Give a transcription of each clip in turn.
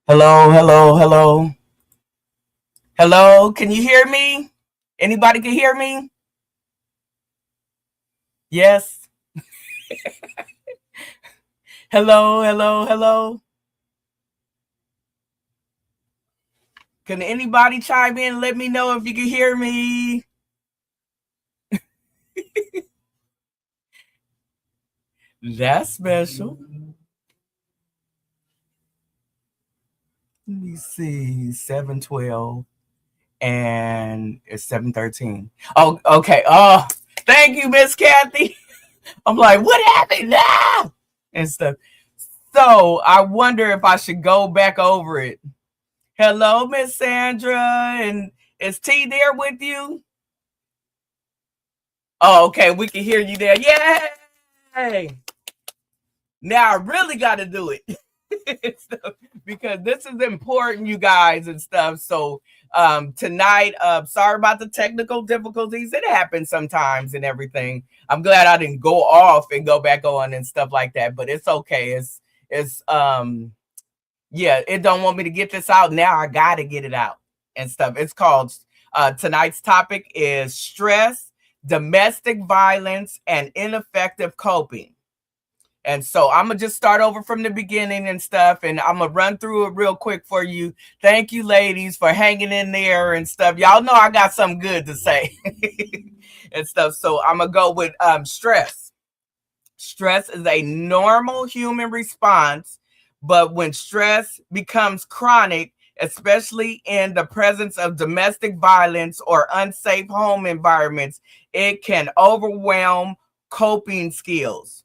Hello, hello, hello. Hello, can you hear me? Anybody can hear me? Yes. Hello, hello, hello. Can anybody chime in and let me know if you can hear me? That's special. Let me see. 7:12 and it's 7:13. Oh, okay. Oh, thank you, Miss Kathy. I'm like, what happened now? And stuff. So I wonder if I should go back over it. Hello, Miss Sandra, and is T there with you? Oh, okay, we can hear you there. Yay! Now I really got to do it so, because this is important, you guys, and stuff. So tonight, sorry about the technical difficulties. It happens sometimes and everything. I'm glad I didn't go off and go back on and stuff like that, but it's okay. It's yeah, it don't want me to get this out. Now I got to get it out and stuff. It's called tonight's topic is stress, domestic violence, and ineffective coping. And so I'm going to just start over from the beginning and stuff. And I'm going to run through it real quick for you. Thank you, ladies, for hanging in there and stuff. Y'all know I got something good to say and stuff. So I'm going to go with stress. Stress is a normal human response, but when stress becomes chronic, especially in the presence of domestic violence or unsafe home environments, it can overwhelm coping skills.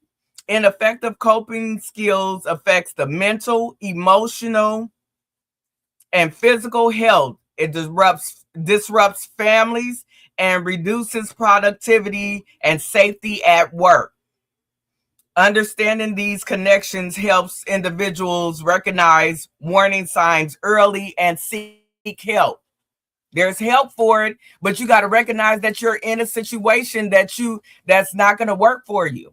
Ineffective coping skills affects the mental, emotional, and physical health. It disrupts families and reduces productivity and safety at work. Understanding these connections helps individuals recognize warning signs early and seek help. There's help for it, but you got to recognize that you're in a situation that's not going to work for you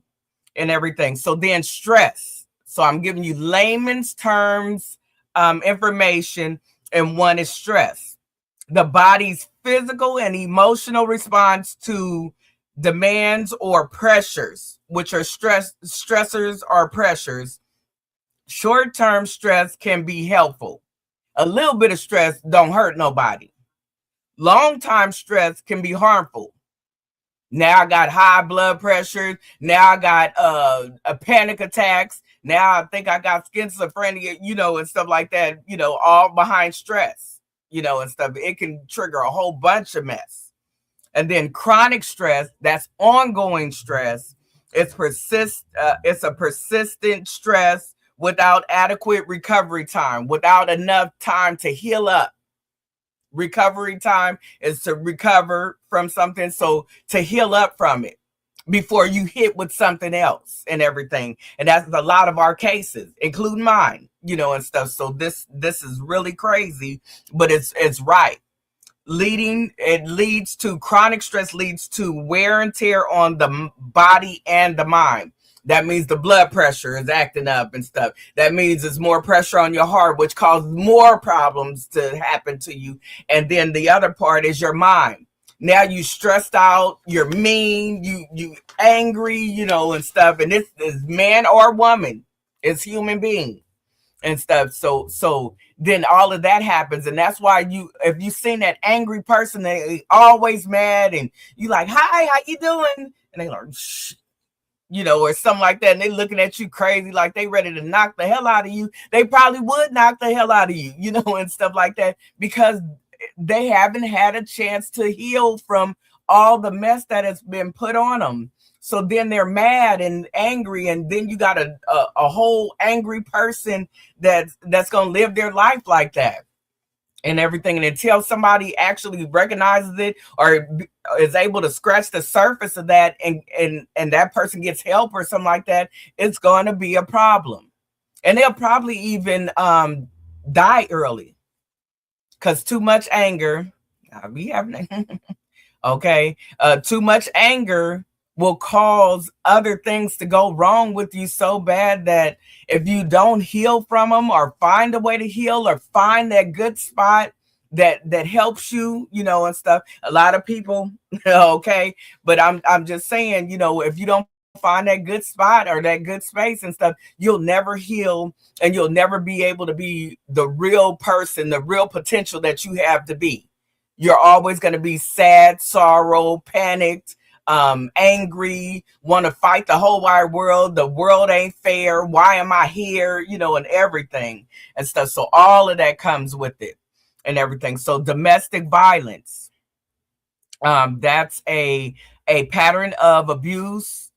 and everything. So then stress. So I'm giving you layman's terms information, and one is stress. The body's physical and emotional response to demands or pressures, which are stressors or pressures. Short-term stress can be helpful. A little bit of stress don't hurt nobody. Long-time stress can be harmful. Now I got high blood pressure. Now I got a panic attacks. Now I think I got schizophrenia, and stuff like that, all behind stress, and stuff. It can trigger a whole bunch of mess. And then chronic stress, that's ongoing stress. It's a persistent stress without adequate recovery time, without enough time to heal up. Recovery time is to recover from something, so to heal up from it before you hit with something else and everything. And that's a lot of our cases, including mine, and stuff. So this is really crazy, but it's right. Chronic stress leads to wear and tear on the body and the mind. That means the blood pressure is acting up and stuff. That means there's more pressure on your heart, which causes more problems to happen to you. And then the other part is your mind. Now you stressed out, you're mean, you angry, and stuff. And this is man or woman, it's human being and stuff. So then all of that happens, and that's why if you seen that angry person, they always mad, and you like, hi, how you doing? And they like, shh. Or something like that, and they looking at you crazy, like they ready to knock the hell out of you. They probably would knock the hell out of you, and stuff like that, because they haven't had a chance to heal from all the mess that has been put on them. So then they're mad and angry, and then you got a whole angry person that's gonna live their life like that and everything. And until somebody actually recognizes it or is able to scratch the surface of that, and that person gets help or something like that, it's going to be a problem. And they'll probably even die early, because too much anger, we have okay, too much anger will cause other things to go wrong with you so bad that if you don't heal from them or find a way to heal or find that good spot that helps you, and stuff. A lot of people, okay, but I'm just saying, if you don't find that good spot or that good space and stuff, you'll never heal and you'll never be able to be the real person, the real potential that you have to be. You're always going to be sad, sorrow, panicked, angry, want to fight the whole wide world. The world ain't fair. Why am I here? And everything and stuff. So all of that comes with it and everything. So domestic violence, that's a pattern of abusive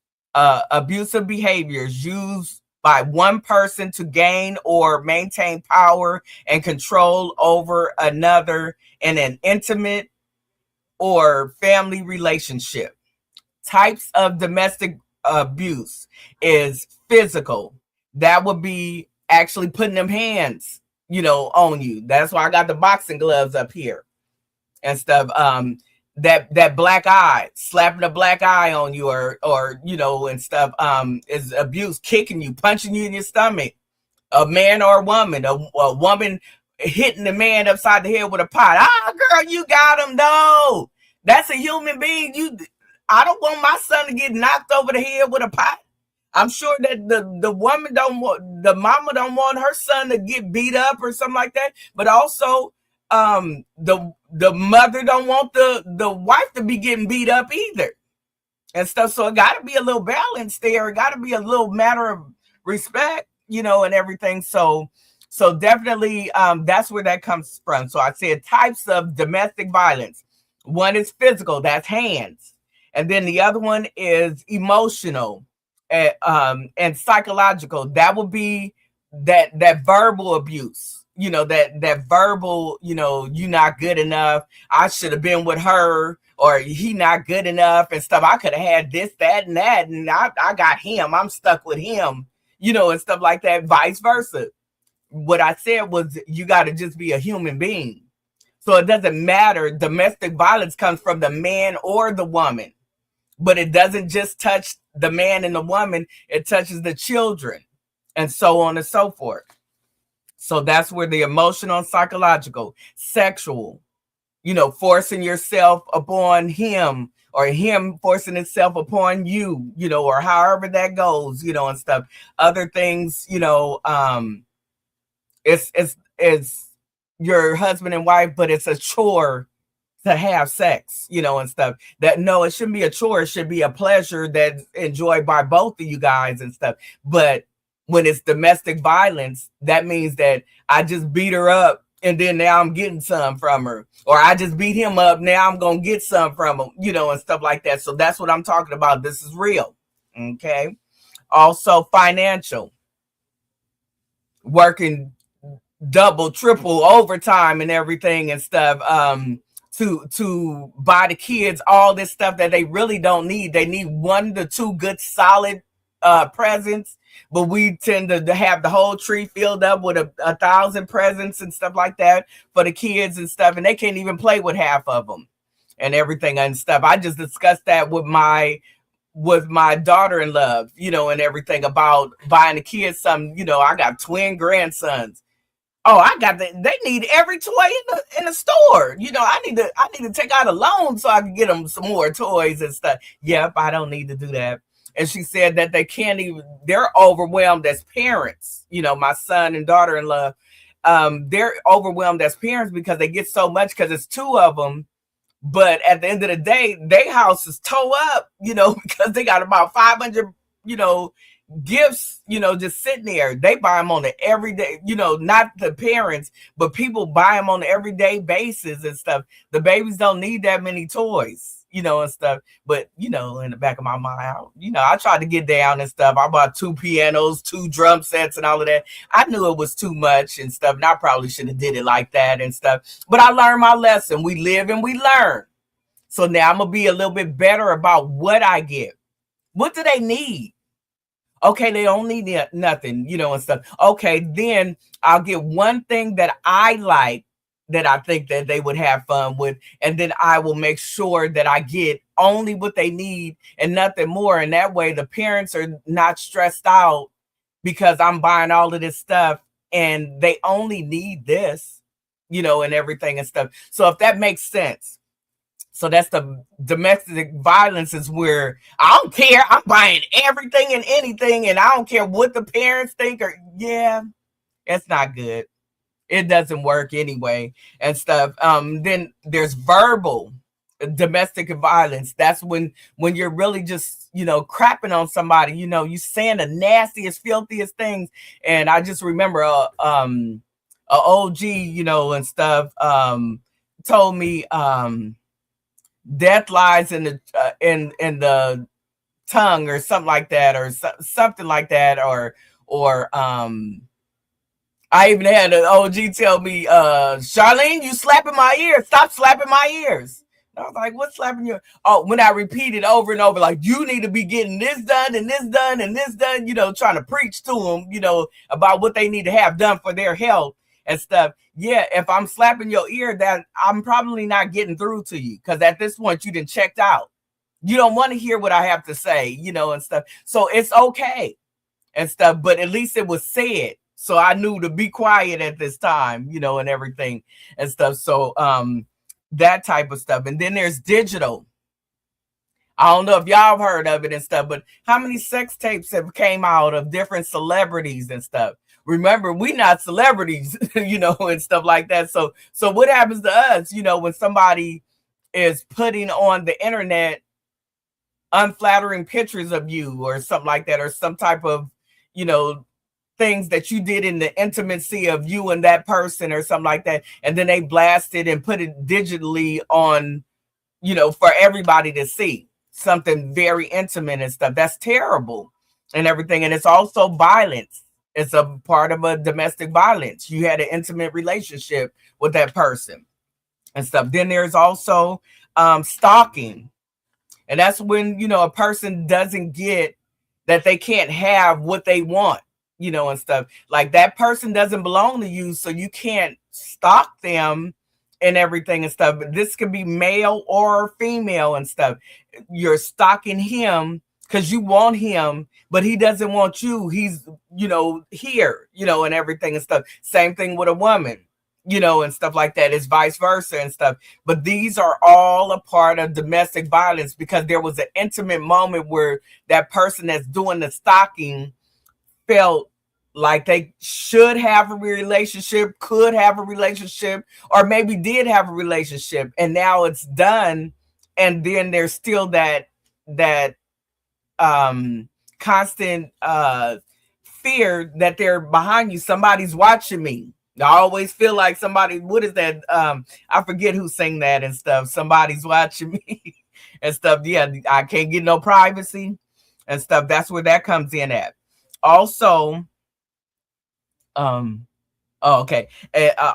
behaviors used by one person to gain or maintain power and control over another in an intimate or family relationship. Types of domestic abuse is physical. That would be actually putting them hands, on you. That's why I got the boxing gloves up here and stuff. That black eye, slapping a black eye on you or and stuff, is abuse. Kicking you, punching you in your stomach. A man or a woman, a woman hitting the man upside the head with a pot. Girl, you got him. No, that's a human being. I don't want my son to get knocked over the head with a pot. I'm sure that the woman the mama don't want her son to get beat up or something like that. But also, the mother don't want the wife to be getting beat up either and stuff. So it got to be a little balance there. It got to be a little matter of respect, and everything. So definitely, that's where that comes from. So I said types of domestic violence. One is physical, that's hands. And then the other one is emotional and psychological. That would be that verbal abuse, that verbal, you not good enough. I should have been with her, or he not good enough and stuff. I could have had this, that, and that. And I got him. I'm stuck with him, and stuff like that, vice versa. What I said was you got to just be a human being. So it doesn't matter. Domestic violence comes from the man or the woman. But it doesn't just touch the man and the woman. It touches the children and so on and so forth. So that's where the emotional and psychological, sexual, forcing yourself upon him or him forcing himself upon you, or however that goes, and stuff. Other things, it's your husband and wife, but it's a chore to have sex, and stuff. That no, it shouldn't be a chore. It should be a pleasure that's enjoyed by both of you guys and stuff. But when it's domestic violence, that means that I just beat her up and then now I'm getting some from her, or I just beat him up. Now I'm going to get some from him, and stuff like that. So that's what I'm talking about. This is real. Okay. Also financial, working double, triple overtime and everything and stuff. To buy the kids all this stuff that they really don't need. They need 1 to 2 good solid presents, but we tend to have the whole tree filled up with 1,000 presents and stuff like that for the kids and stuff, and they can't even play with half of them and everything and stuff. I just discussed that with my daughter-in-law, and everything about buying the kids some. I got twin grandsons. Oh, they need every toy in the store. I need to take out a loan so I can get them some more toys and stuff. Yep, I don't need to do that. And she said that they're overwhelmed as parents. My son and daughter-in-law, they're overwhelmed as parents because they get so much because it's 2 of them. But at the end of the day, their house is toe up, because they got about 500, gifts, just sitting there. They buy them on the everyday, not the parents, but people buy them on an everyday basis and stuff. The babies don't need that many toys, and stuff. But, in the back of my mind, I tried to get down and stuff. I bought 2 pianos, 2 drum sets and all of that. I knew it was too much and stuff. And I probably should have did it like that and stuff. But I learned my lesson. We live and we learn. So now I'm going to be a little bit better about what I get. What do they need? Okay, they don't need nothing, and stuff. Okay, then I'll get one thing that I like that I think that they would have fun with, and then I will make sure that I get only what they need and nothing more. And that way the parents are not stressed out because I'm buying all of this stuff and they only need this, you know, and everything and stuff. So if that makes sense. So that's the domestic violence, is where I don't care. I'm buying everything and anything, and I don't care what the parents think. Or yeah, it's not good. It doesn't work anyway and stuff. Then there's verbal domestic violence. That's when you're really just, you know, crapping on somebody. You know, you saying the nastiest, filthiest things. And I just remember a OG, you know, and stuff, told me death lies in the in the tongue, or something like that, or something like that, or I even had an OG tell me, Charlene, you slapping my ears. Stop slapping my ears. And I was like, what's slapping your? Oh, when I repeated over and over, like, you need to be getting this done and this done and this done, you know, trying to preach to them, you know, about what they need to have done for their health and stuff. Yeah, if I'm slapping your ear, that I'm probably not getting through to you, because at this point you done checked out. You don't want to hear what I have to say, you know, and stuff. So it's okay and stuff, but at least it was said. So I knew to be quiet at this time, you know, and everything and stuff. So that type of stuff. And then there's digital. I don't know if y'all have heard of it and stuff, but how many sex tapes have came out of different celebrities and stuff? Remember, we not celebrities, you know, and stuff like that. So what happens to us, you know, when somebody is putting on the internet unflattering pictures of you or something like that, or some type of, you know, things that you did in the intimacy of you and that person or something like that, and then they blast it and put it digitally on, you know, for everybody to see, something very intimate and stuff. That's terrible and everything. And it's also violence. It's a part of a domestic violence. You had an intimate relationship with that person and stuff. Then there's also stalking. And that's when, you know, a person doesn't get that they can't have what they want, you know, and stuff. Like, that person doesn't belong to you, so you can't stalk them and everything and stuff. But this could be male or female and stuff. You're stalking him because you want him, but he doesn't want you. He's, you know, here, you know, and everything and stuff. Same thing with a woman, you know, and stuff like that. It's vice versa and stuff. But these are all a part of domestic violence, because there was an intimate moment where that person that's doing the stalking felt like they should have a relationship, could have a relationship, or maybe did have a relationship, and now it's done. And then there's still that constant fear that they're behind you. Somebody's watching me. I always feel like somebody, what is that? I forget who sang that and stuff. Somebody's watching me and stuff. Yeah, I can't get no privacy and stuff. That's where that comes in at. Also, okay.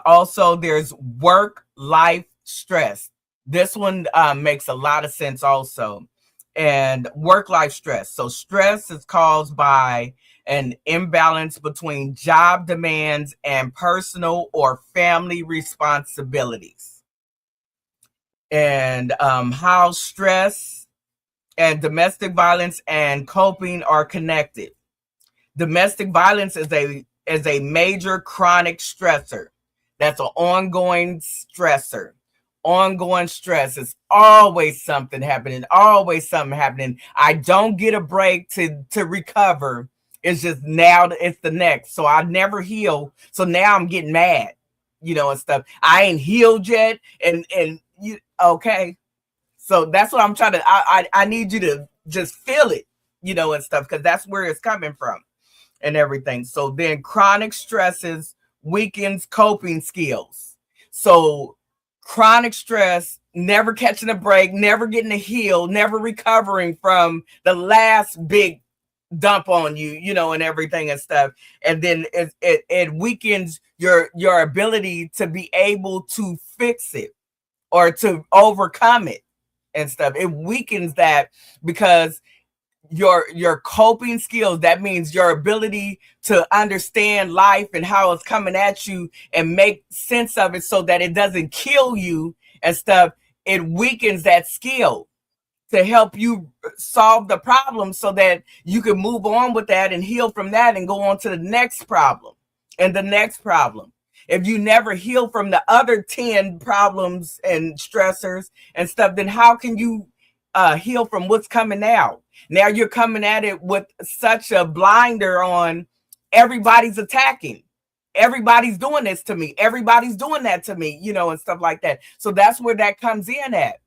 Also, there's work-life stress. This one makes a lot of sense also. And work-life stress. So stress is caused by an imbalance between job demands and personal or family responsibilities. And how stress and domestic violence and coping are connected. Domestic violence is a major chronic stressor. That's an ongoing stressor. Ongoing stress is always something happening. Always something happening. I don't get a break to recover. It's just now it's the next. So I never heal. So now I'm getting mad, you know, and stuff. I ain't healed yet. And you okay. So that's what I'm trying to, I need you to just feel it, you know, and stuff, because that's where it's coming from and everything. So then chronic stresses weakens coping skills. So chronic stress, never catching a break, never getting a heal, never recovering from the last big dump on you, you know, and everything and stuff. And then it weakens your ability to be able to fix it or to overcome it and stuff. It weakens that, because your coping skills, that means your ability to understand life and how it's coming at you and make sense of it so that it doesn't kill you and stuff. It weakens that skill to help you solve the problem so that you can move on with that and heal from that and go on to the next problem and the next problem. If you never heal from the other 10 problems and stressors and stuff, then how can you heal from what's coming out? Now you're coming at it with such a blinder on everybody's attacking. Everybody's doing this to me. Everybody's doing that to me, you know, and stuff like that. So that's where that comes in at.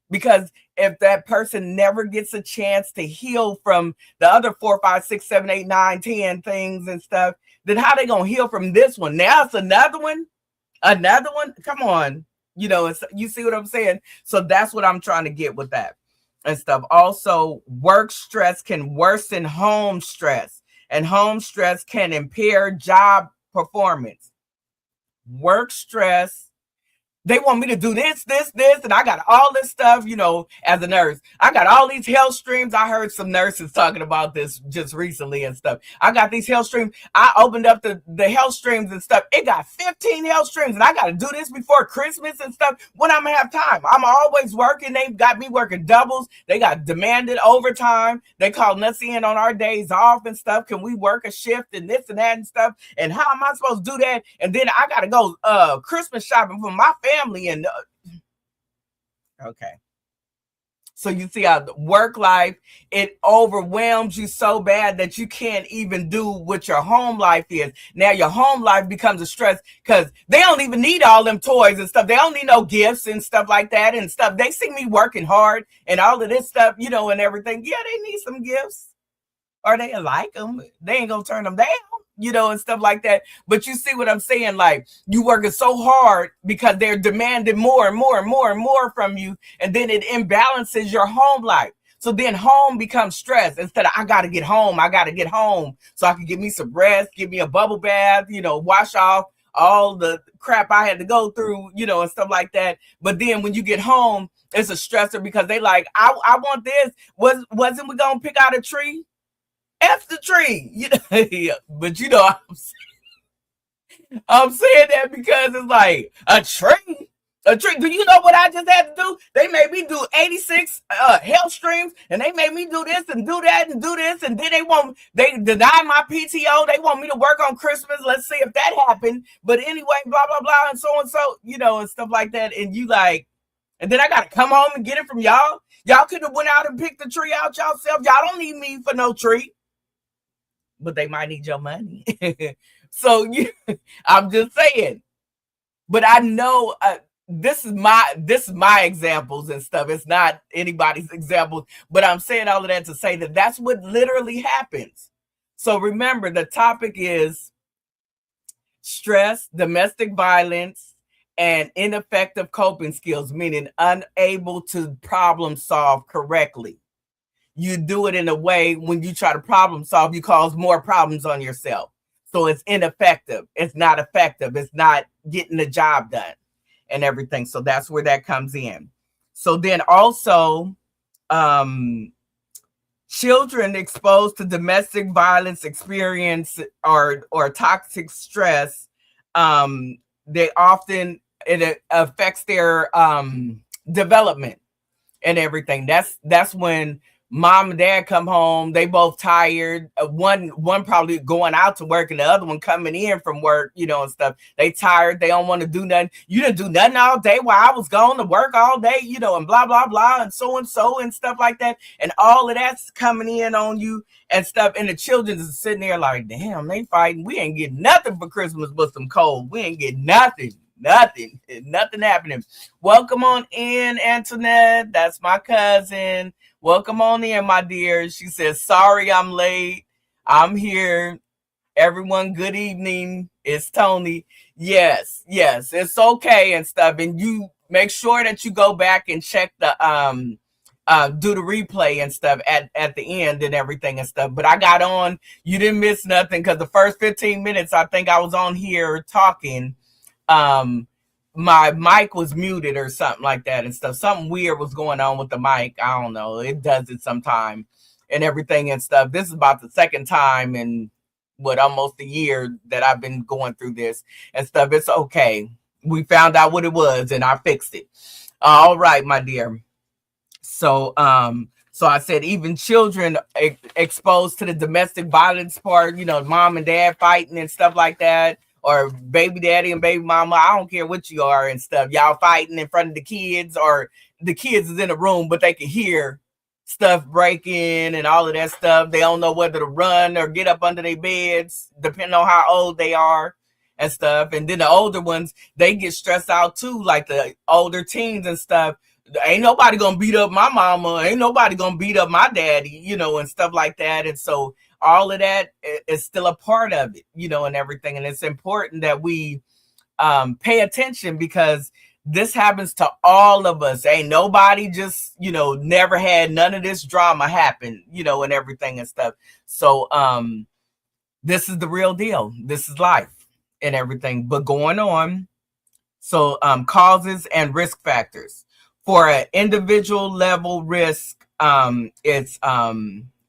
Because if that person never gets a chance to heal from the other 4, 5, 6, 7, 8, 9, 10 things and stuff, then how they gonna heal from this one? Now it's another one. Come on, you know. You see what I'm saying? So that's what I'm trying to get with that and stuff. Also, work stress can worsen home stress, and home stress can impair job performance. Work stress. They want me to do this, and I got all this stuff, you know, as a nurse. I got all these health streams. I heard some nurses talking about this just recently and stuff. I got these health streams. I opened up the health streams and stuff. It got 15 health streams, and I got to do this before Christmas and stuff. When I'm going to have time? I'm always working. They got me working doubles. They got demanded overtime. They calling us in on our days off and stuff. Can we work a shift and this and that and stuff? And how am I supposed to do that? And then I got to go Christmas shopping for my family. And okay, so you see how the work life, it overwhelms you so bad that you can't even do what your home life is. Now your home life becomes a stress because they don't even need all them toys and stuff. They don't need no gifts and stuff like that and stuff. They see me working hard and all of this stuff, you know, and everything. Yeah, they need some gifts, or they like them. They ain't gonna turn them down, you know, and stuff like that. But you see what I'm saying? Like, you working so hard because they're demanding more and more and more and more from you. And then it imbalances your home life. So then home becomes stress instead of I got to get home. I got to get home so I can get me some rest, give me a bubble bath, you know, wash off all the crap I had to go through, you know, and stuff like that. But then when you get home, it's a stressor because they like, I want this. Wasn't we going to pick out a tree? F the tree, you know. But you know, I'm saying that because it's like a tree. Do you know what I just had to do? They made me do 86 health streams, and they made me do this and do that and do this, and then they deny my PTO. They want me to work on Christmas. Let's see if that happened. But anyway, blah blah blah, and so, you know, and stuff like that. And you like, and then I gotta come home and get it from y'all. Y'all could have went out and picked the tree out yourself. Y'all don't need me for no tree. But they might need your money. So I'm just saying. But I know this is my examples and stuff. It's not anybody's examples. But I'm saying all of that to say that that's what literally happens. So remember, the topic is stress, domestic violence, and ineffective coping skills, meaning unable to problem solve correctly. You do it in a way when you try to problem solve, you cause more problems on yourself. So it's ineffective. It's not effective. It's not getting the job done and everything. So that's where that comes in. So then also, children exposed to domestic violence experience or toxic stress, they often, it affects their development and everything. That's when mom and dad come home, they both tired. One probably going out to work and the other one coming in from work, you know, and stuff. They tired. They don't want to do nothing. You didn't do nothing all day while I was going to work all day, you know, and blah, blah, blah, and so and stuff like that. And all of that's coming in on you and stuff. And the children is sitting there like, damn, they fighting. We ain't getting nothing for Christmas but some cold. We ain't getting nothing happening. Welcome on in, Antoinette. That's my cousin. Welcome on in, my dear. She says, sorry I'm late. I'm here. Everyone, good evening. It's Tony. Yes, it's okay and stuff. And you make sure that you go back and check the do the replay and stuff at the end and everything and stuff. But I got on. You didn't miss nothing because the first 15 minutes, I think I was on here talking. My mic was muted or something like that and stuff. Something weird was going on with the mic. I don't know. It does it sometime and everything and stuff. This is about the second time in almost a year that I've been going through this and stuff. It's okay. We found out what it was and I fixed it. All right, my dear. So I said even children exposed to the domestic violence part, mom and dad fighting and stuff like that, or baby daddy and baby mama, I don't care what you are and stuff, y'all fighting in front of the kids, or the kids is in the room but they can hear stuff breaking and all of that stuff. They don't know whether to run or get up under their beds, depending on how old they are and stuff. And then the older ones, they get stressed out too, like the older teens and stuff. Ain't nobody gonna beat up my mama, ain't nobody gonna beat up my daddy, and stuff like that. And so all of that is still a part of it, and everything. And it's important that we pay attention, because this happens to all of us. Ain't nobody just, never had none of this drama happen, and everything and stuff. So this is the real deal. This is life and everything. But going on, so causes and risk factors. For an individual level risk, it's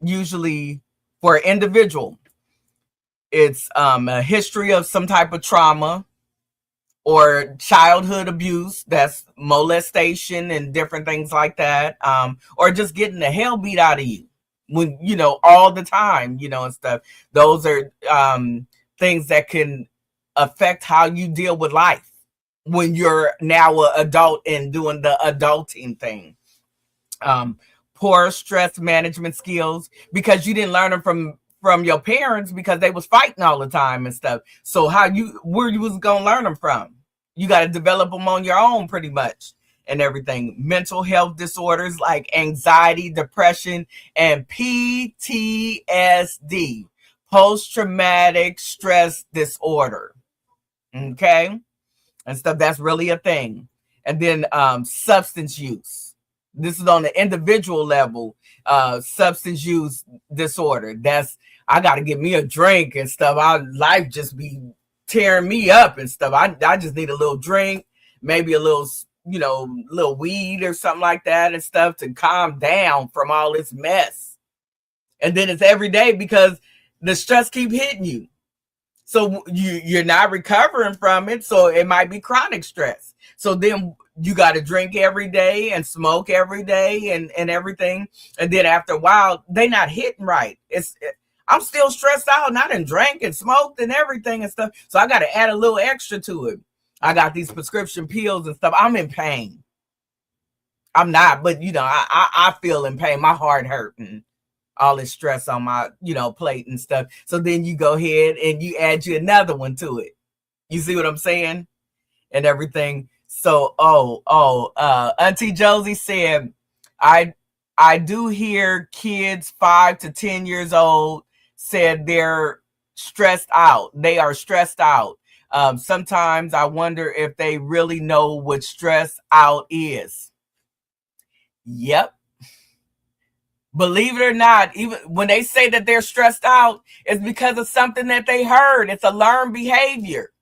usually for an individual, it's a history of some type of trauma or childhood abuse, that's molestation and different things like that, or just getting the hell beat out of you when, all the time, and stuff. Those are things that can affect how you deal with life when you're now an adult and doing the adulting thing. Poor stress management skills, because you didn't learn them from your parents, because they was fighting all the time and stuff. So where you was gonna learn them from? You got to develop them on your own, pretty much, and everything. Mental health disorders like anxiety, depression, and PTSD, post-traumatic stress disorder. Okay. And stuff, that's really a thing. And then substance use. This is on the individual level. Substance use disorder. That's, I got to get me a drink and stuff. Life just be tearing me up and stuff. I just need a little drink, maybe a little, little weed or something like that and stuff to calm down from all this mess. And then it's every day, because the stress keep hitting you. So you're not recovering from it. So it might be chronic stress. So then you got to drink every day and smoke every day and everything. And then after a while, they not hitting right. I'm still stressed out, and I done drank and smoked and everything and stuff. So I got to add a little extra to it. I got these prescription pills and stuff. I'm in pain. I'm not, but I feel in pain. My heart hurting. All this stress on my, plate and stuff. So then you go ahead and you add you another one to it. You see what I'm saying? And everything. So, Auntie Josie said, I do hear kids 5 to 10 years old said they're stressed out. They are stressed out. Sometimes I wonder if they really know what stress out is. Yep. Believe it or not, even when they say that they're stressed out, it's because of something that they heard. It's a learned behavior.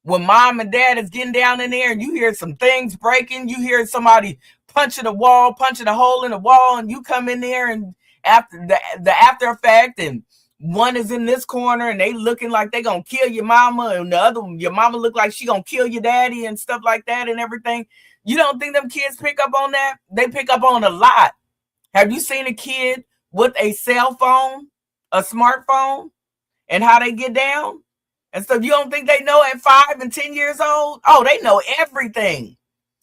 When mom and dad is getting down in there and you hear some things breaking, you hear somebody punching a wall, punching a hole in the wall, and you come in there and after the after effect, and one is in this corner and they looking like they gonna kill your mama, and the other one, your mama look like she gonna kill your daddy and stuff like that and everything. You don't think them kids pick up on that? They pick up on a lot. Have you seen a kid with a cell phone, a smartphone, and how they get down? And so you don't think they know at 5 and 10 years old? Oh, they know everything.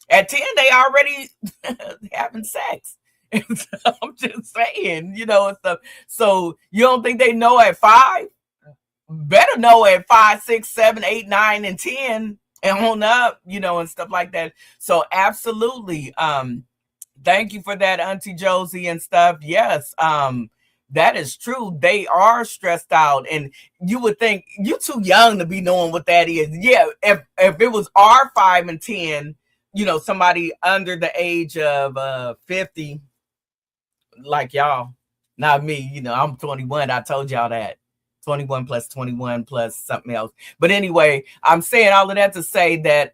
At 10, they already having sex. I'm just saying, and stuff. So you don't think they know at 5? Better know at 5, 6, 7, 8, 9, and 10 and on up, and stuff like that. So absolutely. Thank you for that, Auntie Josie and stuff. Yes, that is true. They are stressed out, and you would think you're too young to be knowing what that is. Yeah, if it was our 5 and 10, somebody under the age of 50, like y'all, not me. I'm 21. I told y'all that. 21 plus 21 plus something else. But anyway, I'm saying all of that to say that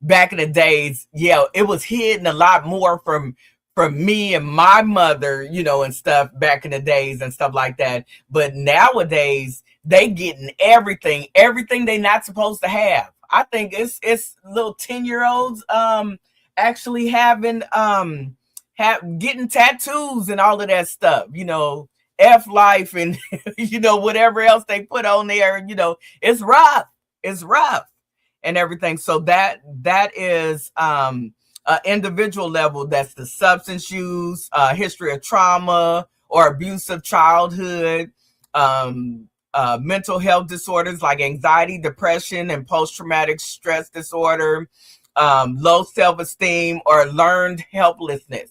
back in the days, yeah, it was hidden a lot more from me and my mother, and stuff back in the days and stuff like that. But nowadays, they getting everything they not supposed to have. I think it's little 10-year-olds actually having getting tattoos and all of that stuff, F life and whatever else they put on there, it's rough. It's rough and everything. So that is individual level. That's the substance use, history of trauma or abusive childhood, mental health disorders like anxiety, depression, and post-traumatic stress disorder, low self-esteem, or learned helplessness.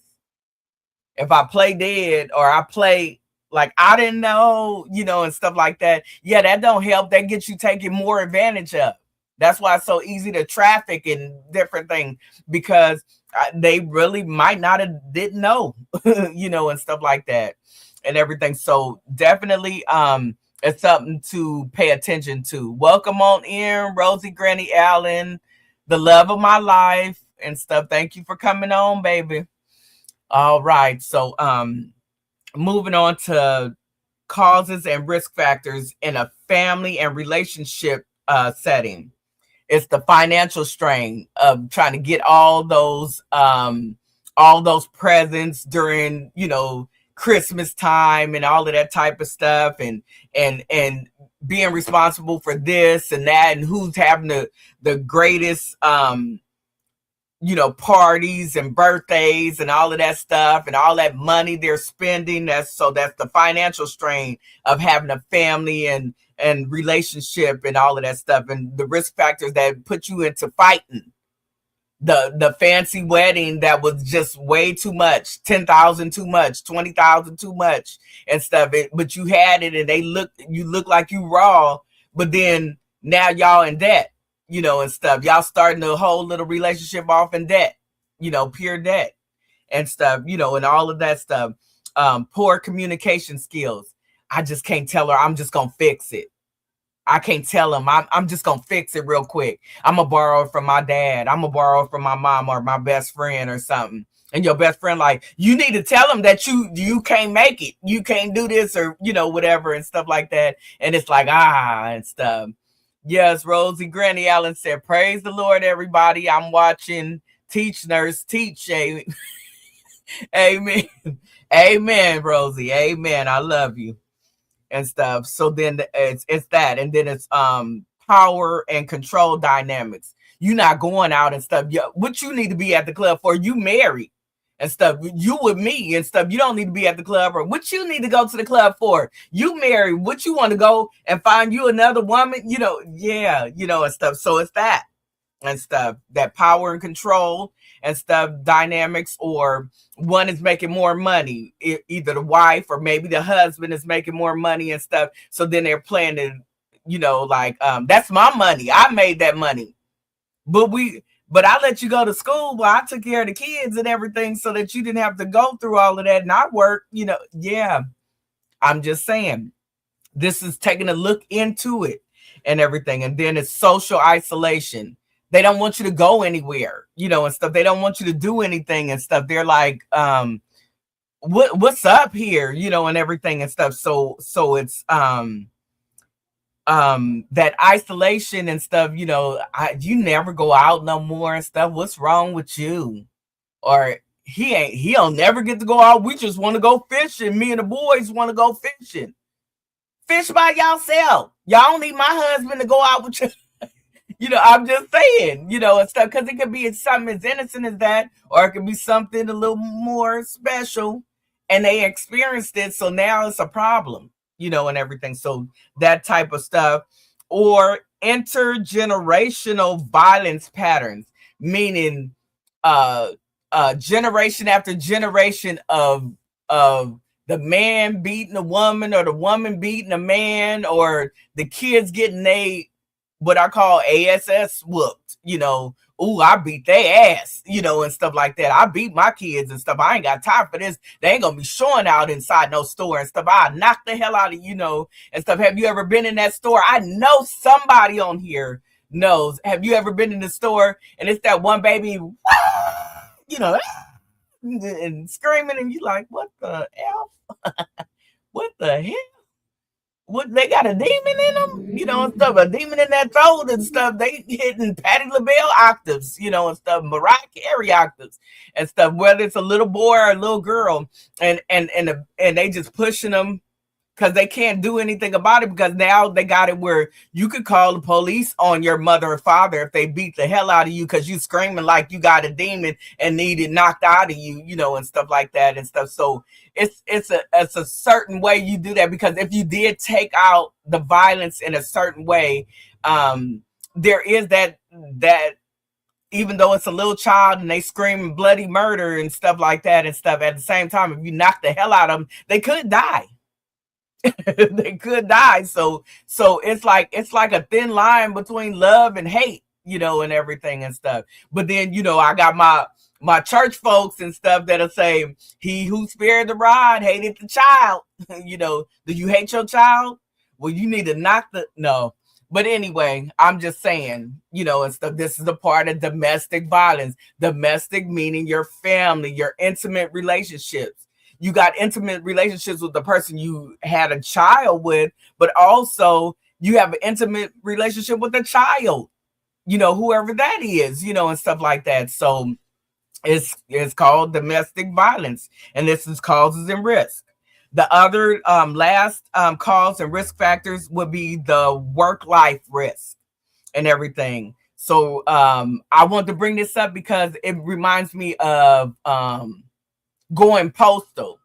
If I play dead or I play like I didn't know, and stuff like that, yeah, that don't help. That gets you taken more advantage of. That's why it's so easy to traffic and different things, because they really might not have didn't know, and stuff like that and everything. So definitely it's something to pay attention to. Welcome on in, Rosie Granny Allen, the love of my life and stuff. Thank you for coming on, baby. All right. So moving on to causes and risk factors in a family and relationship setting. It's the financial strain of trying to get all those presents during, Christmas time and all of that type of stuff, and being responsible for this and that, and who's having the greatest parties and birthdays and all of that stuff and all that money they're spending. That's the financial strain of having a family and relationship and all of that stuff, and the risk factors that put you into fighting. The fancy wedding that was just way too much, 10,000 too much, 20,000 too much and stuff. But you had it, and you look like you raw, but then now y'all in debt, and stuff. Y'all starting the whole little relationship off in debt, pure debt and stuff, and all of that stuff. Poor communication skills. I just can't tell her I'm just gonna fix it. I can't tell him I'm just gonna fix it real quick. I'm gonna borrow it from my dad. I'm gonna borrow it from my mom or my best friend or something. And your best friend, like, you need to tell him that you can't make it. You can't do this or, whatever and stuff like that. And it's like, and stuff. Yes, Rosie Granny Allen said, praise the Lord, everybody. I'm watching Teach Nurse Teach. Amen. Amen, Rosie. Amen. I love you and stuff. So then it's that. And then it's power and control dynamics. You're not going out and stuff. What you need to be at the club for? You married and stuff. You with me and stuff. You don't need to be at the club. Or what you need to go to the club for? You married. What you want to go and find you another woman? And stuff. So it's that and stuff. That power and control and stuff dynamics, or one is making more money, either the wife or maybe the husband is making more money and stuff. So then they're playing to, that's my money. I made that money. But I let you go to school. Well, I took care of the kids and everything so that you didn't have to go through all of that. And I work, yeah. I'm just saying, this is taking a look into it and everything. And then it's social isolation. They don't want you to go anywhere, and stuff. They don't want you to do anything and stuff. They're like, what's up here, and everything and stuff. So it's that isolation and stuff, you never go out no more and stuff. What's wrong with you? Or he'll never get to go out. We just want to go fishing. Me and the boys want to go fishing. Fish by yourself. Y'all don't need my husband to go out with you. I'm just saying, and stuff, because it could be something as innocent as that, or it could be something a little more special, and they experienced it, so now it's a problem, and everything. So that type of stuff. Or intergenerational violence patterns, meaning generation after generation of the man beating a woman, or the woman beating a man, or the kids getting what I call ASS whooped, ooh, I beat their ass, and stuff like that. I beat my kids and stuff. I ain't got time for this. They ain't gonna be showing out inside no store and stuff. I knock the hell out of and stuff. Have you ever been in that store? I know somebody on here knows. Have you ever been in the store and it's that one baby, and screaming, and you like, what the hell? What the hell? what, they got a demon in them, and stuff, a demon in that throat and stuff. They hitting Patti LaBelle octaves, and stuff, Mariah Carey octaves and stuff, whether it's a little boy or a little girl, and they just pushing them because they can't do anything about it, because now they got it where you could call the police on your mother or father if they beat the hell out of you because you screaming like you got a demon and need it knocked out of you, and stuff like that and stuff. So it's a certain way you do that, because if you did take out the violence in a certain way, there is that even though it's a little child and they scream bloody murder and stuff like that and stuff, at the same time, if you knock the hell out of them, they could die. They could die. So it's like a thin line between love and hate, and everything and stuff. But then, I got my church folks and stuff that'll say, he who spared the rod hated the child. Do you hate your child? Well, you need to no. But anyway, I'm just saying, and stuff, this is a part of domestic violence. Domestic meaning your family, your intimate relationships. You got intimate relationships with the person you had a child with, but also you have an intimate relationship with the child, whoever that is, and stuff like that. So it's called domestic violence, and this is causes and risk. The other last cause and risk factors would be the work-life risk and everything. So I want to bring this up because it reminds me of going postal.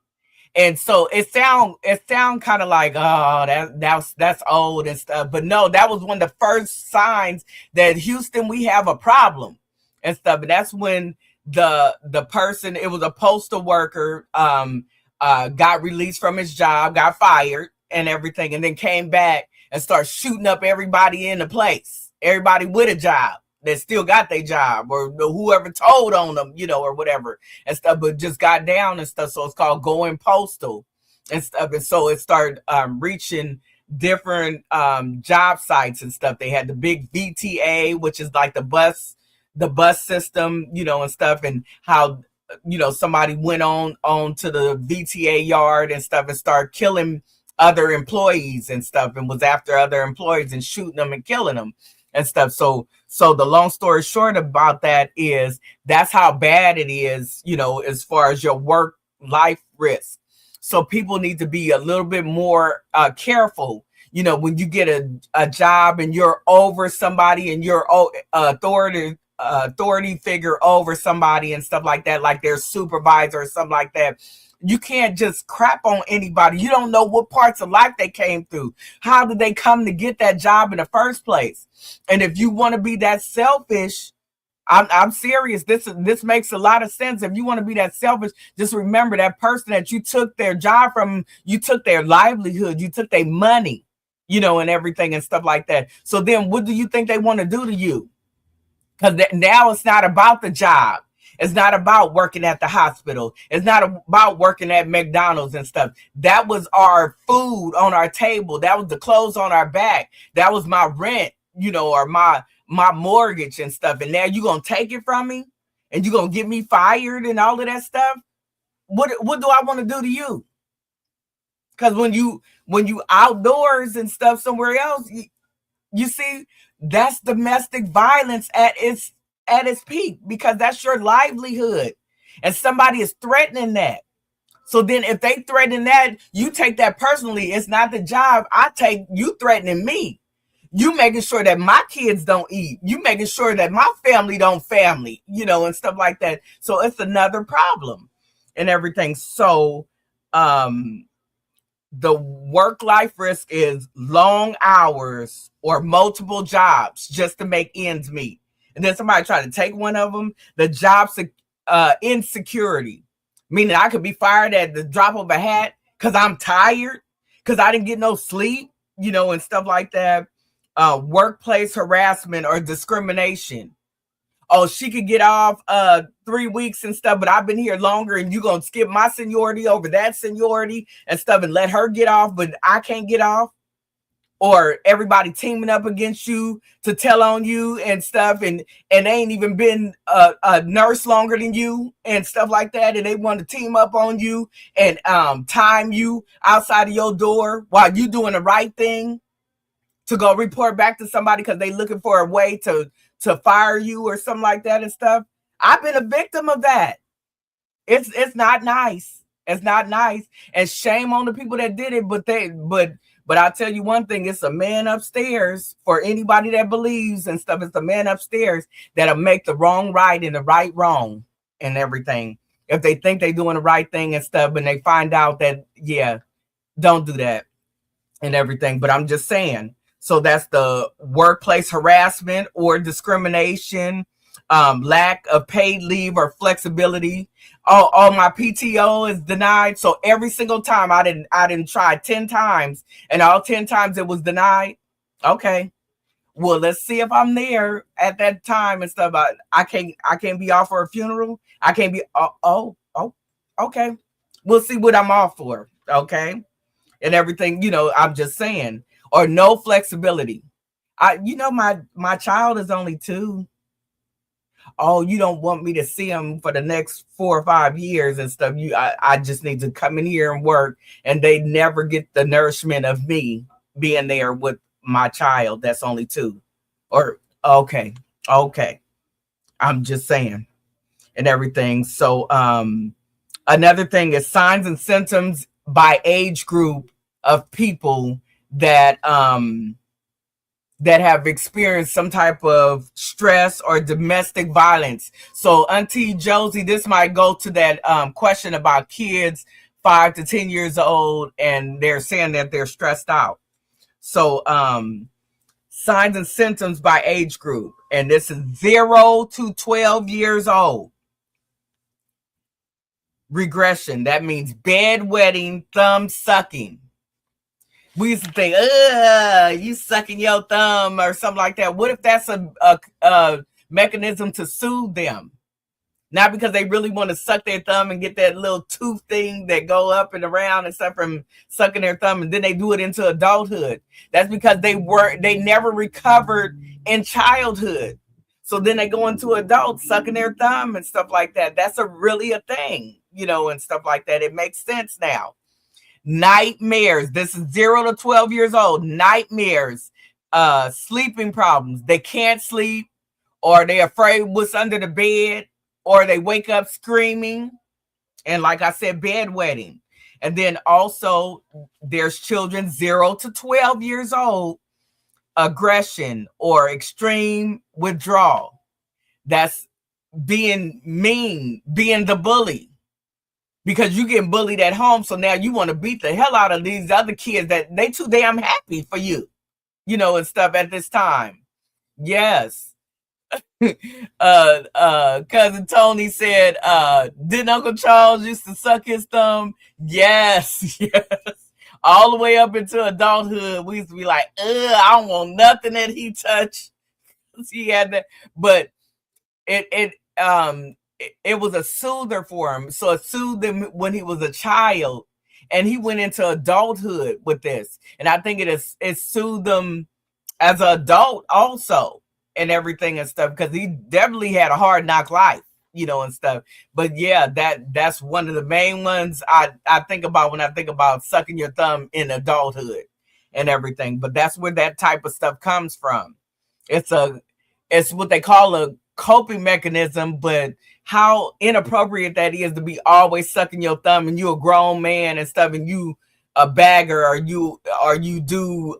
And so it sound kind of like, oh, that's old and stuff. But no, that was one of the first signs that Houston, we have a problem and stuff. And that's when the person, it was a postal worker, got released from his job, got fired and everything, and then came back and started shooting up everybody in the place, everybody with a job that still got their job, or whoever told on them, or whatever and stuff, but just got down and stuff. So it's called going postal and stuff. And so it started reaching different job sites and stuff. They had the big VTA, which is like the bus system, and stuff, and how somebody went on to the VTA yard and stuff and started killing other employees and stuff, and was after other employees and shooting them and killing them and stuff. So the long story short about that is that's how bad it is, as far as your work life risk. So people need to be a little bit more careful, when you get a job and you're over somebody and you're authority figure over somebody and stuff like that, like their supervisor or something like that. You can't just crap on anybody. You don't know what parts of life they came through. How did they come to get that job in the first place? And if you want to be that selfish, I'm serious. This makes a lot of sense. If you want to be that selfish, just remember that person that you took their job from, you took their livelihood, you took their money, and everything and stuff like that. So then what do you think they want to do to you? Because now it's not about the job. It's not about working at the hospital. It's not about working at McDonald's and stuff. That was our food on our table. That was the clothes on our back. That was my rent, or my mortgage and stuff. And now you're going to take it from me and you're going to get me fired and all of that stuff. What do I want to do to you? Because when you outdoors and stuff somewhere else, you see, that's domestic violence at its peak, because that's your livelihood and somebody is threatening that. So then if they threaten that, you take that personally. It's not the job. I take you threatening me. You making sure that my kids don't eat. You making sure that my family don't family, and stuff like that. So it's another problem and everything. So the work-life risk is long hours or multiple jobs just to make ends meet. And then somebody try to take one of them. The job insecurity, meaning I could be fired at the drop of a hat because I'm tired, because I didn't get no sleep, and stuff like that. Workplace harassment or discrimination. Oh, she could get off 3 weeks and stuff, but I've been here longer and you're going to skip my seniority over that seniority and stuff and let her get off, but I can't get off. or everybody teaming up against you to tell on you and stuff, and they ain't even been a nurse longer than you and stuff like that, and they want to team up on you and time you outside of your door while you doing the right thing to go report back to somebody because they looking for a way to fire you or something like that and stuff. I've been a victim of that. It's not nice. It's not nice, and shame on the people that did it. But I'll tell you one thing: it's a man upstairs. For anybody that believes and stuff, it's a man upstairs that'll make the wrong right and the right wrong and everything. If they think they're doing the right thing and stuff, and they find out that, yeah, don't do that and everything. But I'm just saying. So that's the workplace harassment or discrimination, lack of paid leave or flexibility. All my PTO is denied. So every single time I didn't try 10 times, and all 10 times it was denied. Okay, well, let's see if I'm there at that time and stuff. I can't be off for a funeral. I can't be. Okay. We'll see what I'm off for. Okay, and everything. I'm just saying. Or no flexibility. My child is only 2. Oh, you don't want me to see him for the next 4 or 5 years and stuff. I just need to come in here and work, and they never get the nourishment of me being there with my child that's only 2. Or okay. I'm just saying and everything. So another thing is signs and symptoms by age group of people that have experienced some type of stress or domestic violence. So Auntie Josie, this might go to that question about kids 5 to 10 years old, and they're saying that they're stressed out. So signs and symptoms by age group, and this is 0 to 12 years old. Regression, that means bedwetting, thumb sucking. We used to think, you sucking your thumb or something like that. What if that's a mechanism to soothe them? Not because they really want to suck their thumb and get that little tooth thing that go up and around and stuff from sucking their thumb, and then they do it into adulthood. That's because they never recovered in childhood. So then they go into adults sucking their thumb and stuff like that. That's really a thing, and stuff like that. It makes sense now. Nightmares. This is 0 to 12 years old. Nightmares, sleeping problems. They can't sleep, or they're afraid what's under the bed, or they wake up screaming. And like I said, bedwetting. And then also there's children 0 to 12 years old, aggression or extreme withdrawal. That's being mean, being the bully. Because you get bullied at home, so now you want to beat the hell out of these other kids that they too damn happy for you, and stuff at this time. Yes. Cousin Tony said, didn't Uncle Charles used to suck his thumb? Yes. All the way up into adulthood, we used to be like, I don't want nothing that he touched. He had that, but it was a soother for him. So it soothed him when he was a child, and he went into adulthood with this. And I think it soothed him as an adult also and everything and stuff, because he definitely had a hard knock life, and stuff. But yeah, that's one of the main ones I think about when I think about sucking your thumb in adulthood and everything. But that's where that type of stuff comes from. It's what they call a coping mechanism, but how inappropriate that is to be always sucking your thumb, and you a grown man and stuff, and you a bagger, or you do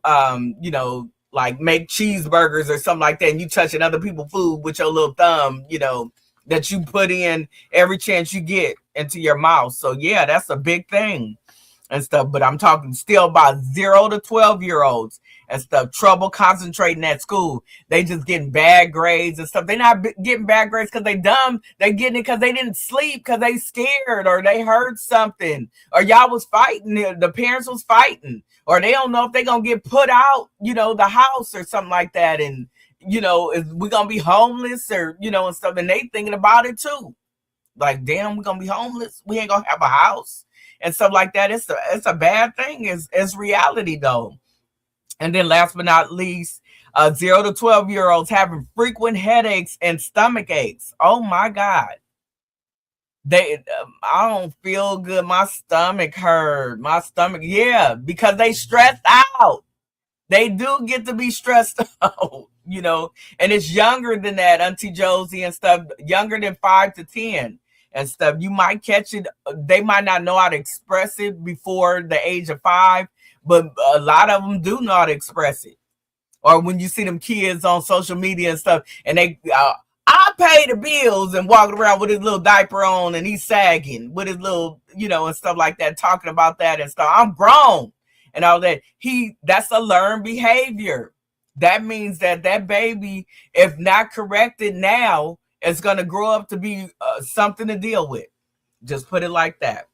like make cheeseburgers or something like that, and you touching other people's food with your little thumb, that you put in every chance you get into your mouth. So yeah, that's a big thing and stuff. But I'm talking still about 0 to 12-year-olds and stuff. Trouble concentrating at school. They just getting bad grades and stuff. They're not getting bad grades because they dumb. They getting it because they didn't sleep, because they scared, or they heard something, or y'all was fighting. The parents was fighting, or they don't know if they're gonna get put out, the house or something like that. And is we gonna be homeless, or and stuff. And they thinking about it too. Like, damn, we're gonna be homeless. We ain't gonna have a house and stuff like that. It's a bad thing. It's reality though. And then last but not least, 0 to 12-year-olds having frequent headaches and stomach aches. Oh my God. I don't feel good. My stomach hurt. My stomach, yeah, because they stressed out. They do get to be stressed out, and it's younger than that, Auntie Josie and stuff, younger than 5 to 10 and stuff. You might catch it. They might not know how to express it before the age of 5, but a lot of them do know how to express it. Or when you see them kids on social media and stuff, and they, I pay the bills, and walking around with his little diaper on, and he's sagging with his little, and stuff like that, talking about that and stuff. I'm grown and all that. That's a learned behavior. That means that baby, if not corrected now, is going to grow up to be something to deal with. Just put it like that.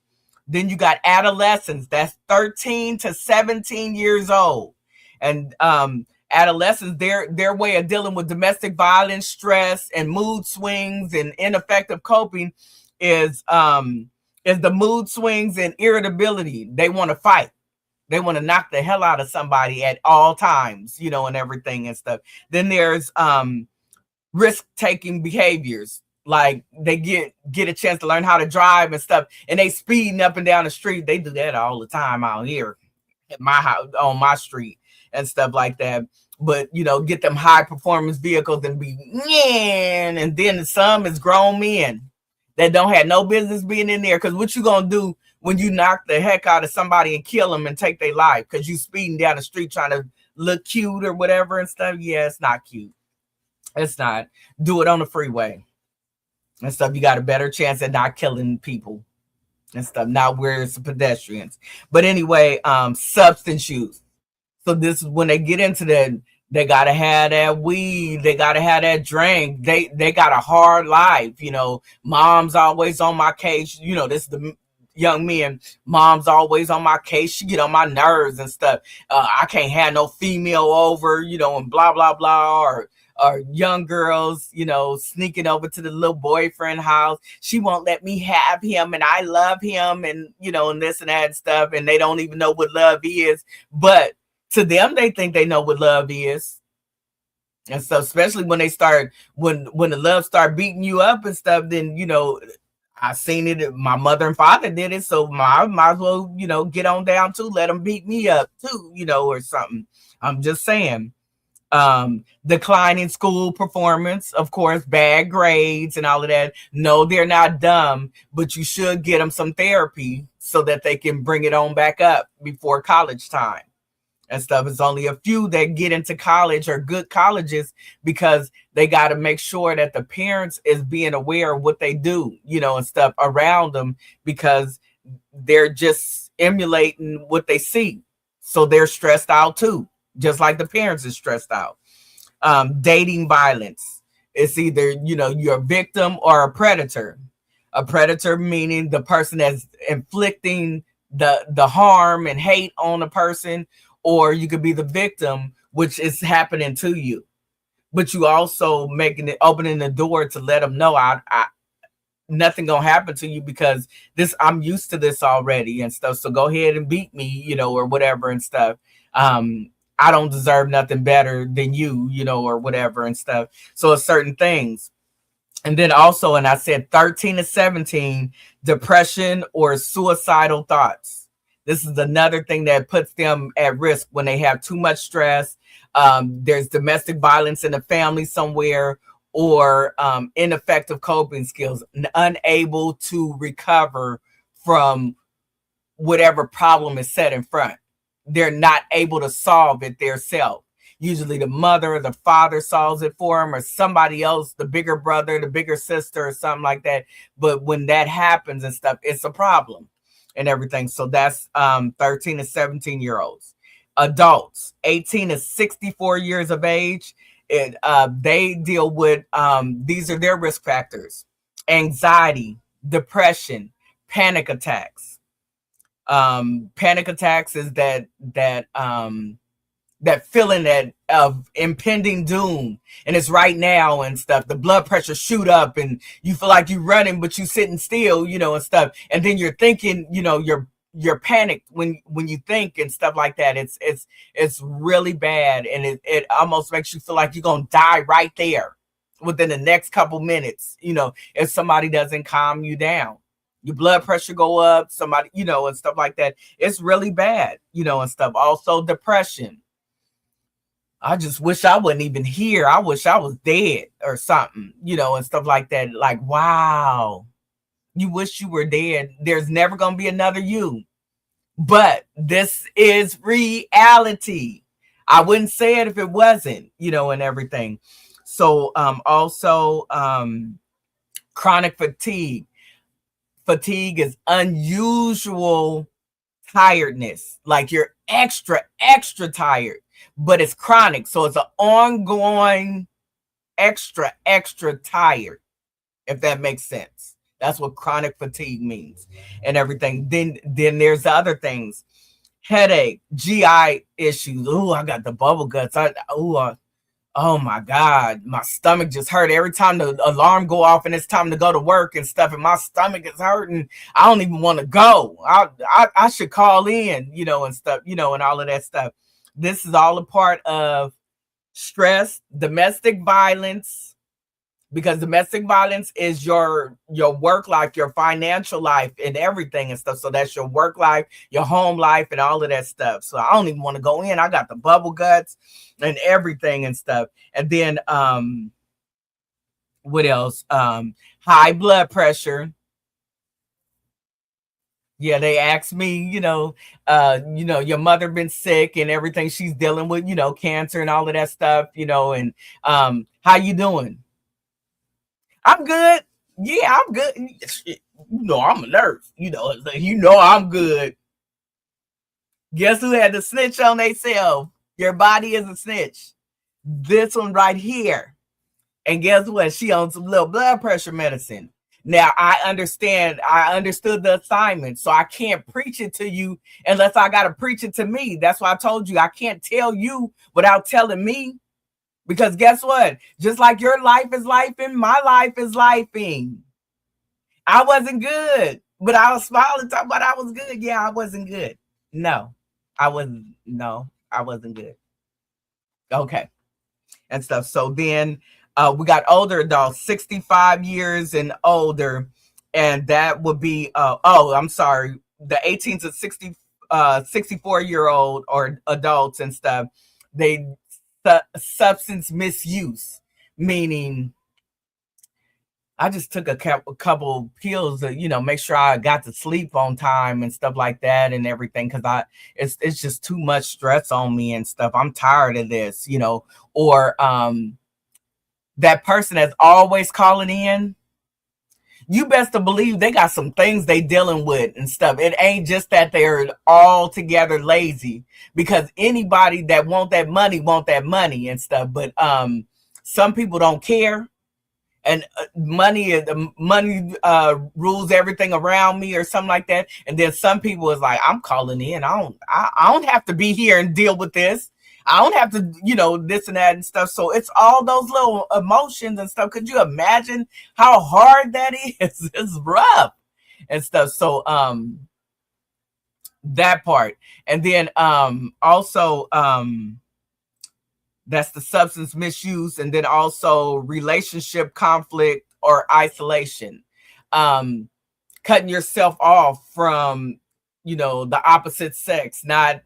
Then you got adolescents. That's 13 to 17 years old. And adolescents, their way of dealing with domestic violence, stress, and mood swings and ineffective coping is the mood swings and irritability. They want to fight. They want to knock the hell out of somebody at all times, and everything and stuff. Then there's risk-taking behaviors. Like they get a chance to learn how to drive and stuff, and they speeding up and down the street. They do that all the time out here at my house, on my street and stuff like that. But get them high performance vehicles and be, and then some is grown men that don't have no business being in there. Because what you gonna do when you knock the heck out of somebody and kill them and take their life because you speeding down the street trying to look cute or whatever and stuff? Yeah, it's not cute. It's not. Do it on the freeway and stuff. You got a better chance at not killing people and stuff, not where it's pedestrians. But anyway, substance use. So this is when they get into that. They gotta have that weed. They gotta have that drink. They got a hard life. Mom's always on my case. This is the young men. Mom's always on my case. She get on my nerves and stuff. I can't have no female over. And blah blah blah. Or young girls, sneaking over to the little boyfriend house. She won't let me have him, and I love him, and and this and that and stuff. And they don't even know what love is, but to them, they think they know what love is. And so, especially when they start, when the love start beating you up and stuff, then, I seen it. My mother and father did it. So I might as well, get on down too. Let them beat me up too, or something. I'm just saying. Declining school performance, of course, bad grades and all of that. No, they're not dumb, but you should get them some therapy so that they can bring it on back up before college time. And stuff. It's only a few that get into college or good colleges because they got to make sure that the parents is being aware of what they do, and stuff around them, because they're just emulating what they see. So they're stressed out too, just like the parents is stressed out. Dating violence. It's either, you're a victim or a predator. A predator meaning the person that's inflicting the harm and hate on a person, or you could be the victim, which is happening to you. But you also opening the door to let them know nothing gonna happen to you because I'm used to this already and stuff. So go ahead and beat me, or whatever and stuff. I don't deserve nothing better than you, or whatever and stuff. So it's certain things. And then also, and I said 13 to 17, depression or suicidal thoughts. This is another thing that puts them at risk when they have too much stress. There's domestic violence in the family somewhere, or ineffective coping skills, unable to recover from whatever problem is set in front. They're not able to solve it themselves. Usually the mother or the father solves it for them, or somebody else, the bigger brother, the bigger sister, or something like that. But when that happens and stuff, it's a problem and everything. So that's 13 to 17-year-olds. Adults, 18 to 64 years of age, they deal with, these are their risk factors: anxiety, depression, panic attacks. Panic attacks is that feeling of impending doom, and it's right now and stuff. The blood pressure shoot up and you feel like you're running, but you sitting still, and stuff. And then you're thinking, you're panicked when you think and stuff like that. It's really bad, and it almost makes you feel like you're gonna die right there within the next couple minutes, if somebody doesn't calm you down. Your blood pressure go up, somebody, and stuff like that. It's really bad, and stuff. Also depression. I just wish I wasn't even here. I wish I was dead or something, and stuff like that. Like, wow, you wish you were dead. There's never going to be another you. But this is reality. I wouldn't say it if it wasn't, and everything. So also chronic fatigue. Fatigue is unusual tiredness. Like you're extra tired, but it's chronic. So it's an ongoing extra tired, if that makes sense. That's what chronic fatigue means and everything. Then there's the other things. Headache, GI issues. Oh, I got the bubble guts. Oh my God, my stomach just hurt every time the alarm go off and it's time to go to work and stuff, and my stomach is hurting. I don't even want to go. I should call in, and stuff, and all of that stuff. This is all a part of stress, domestic violence, because domestic violence is your work life, your financial life, and everything and stuff. So that's your work life, your home life, and all of that stuff. So I don't even want to go in. I got the bubble guts and everything and stuff. And then what else? High blood pressure. Yeah, they asked me, your mother been sick and everything. She's dealing with, cancer and all of that stuff, and how you doing? I'm good. Yeah, I'm good. I'm a nurse. I'm good. Guess who had to snitch on themselves? Your body is a snitch. This one right here. And guess what? She on some little blood pressure medicine. Now, I understood the assignment, so I can't preach it to you unless I got to preach it to me. That's why I told you I can't tell you without telling me. Because guess what? Just like your life is lifing, my life is lifing. I wasn't good, but I was smiling, talking about I was good. Yeah, I wasn't good. No, I wasn't good. Okay. And stuff. So then we got older adults, 65 years and older. And that would be, I'm sorry, the 18 to 64-year-old or adults and stuff. They substance misuse, meaning I just took a couple pills to, make sure I got to sleep on time and stuff like that and everything, because it's just too much stress on me and stuff. I'm tired of this, or that person that's always calling in. You best to believe they got some things they dealing with and stuff. It ain't just that they're all together lazy, because anybody that want that money and stuff. But some people don't care, and money rules everything around me or something like that. And then some people is like, I'm calling in. I don't have to be here and deal with this. I don't have to, this and that and stuff. So it's all those little emotions and stuff. Could you imagine how hard that is? It's rough and stuff. So that part. And then also that's the substance misuse, and then also relationship conflict or isolation. Cutting yourself off from, the opposite sex, not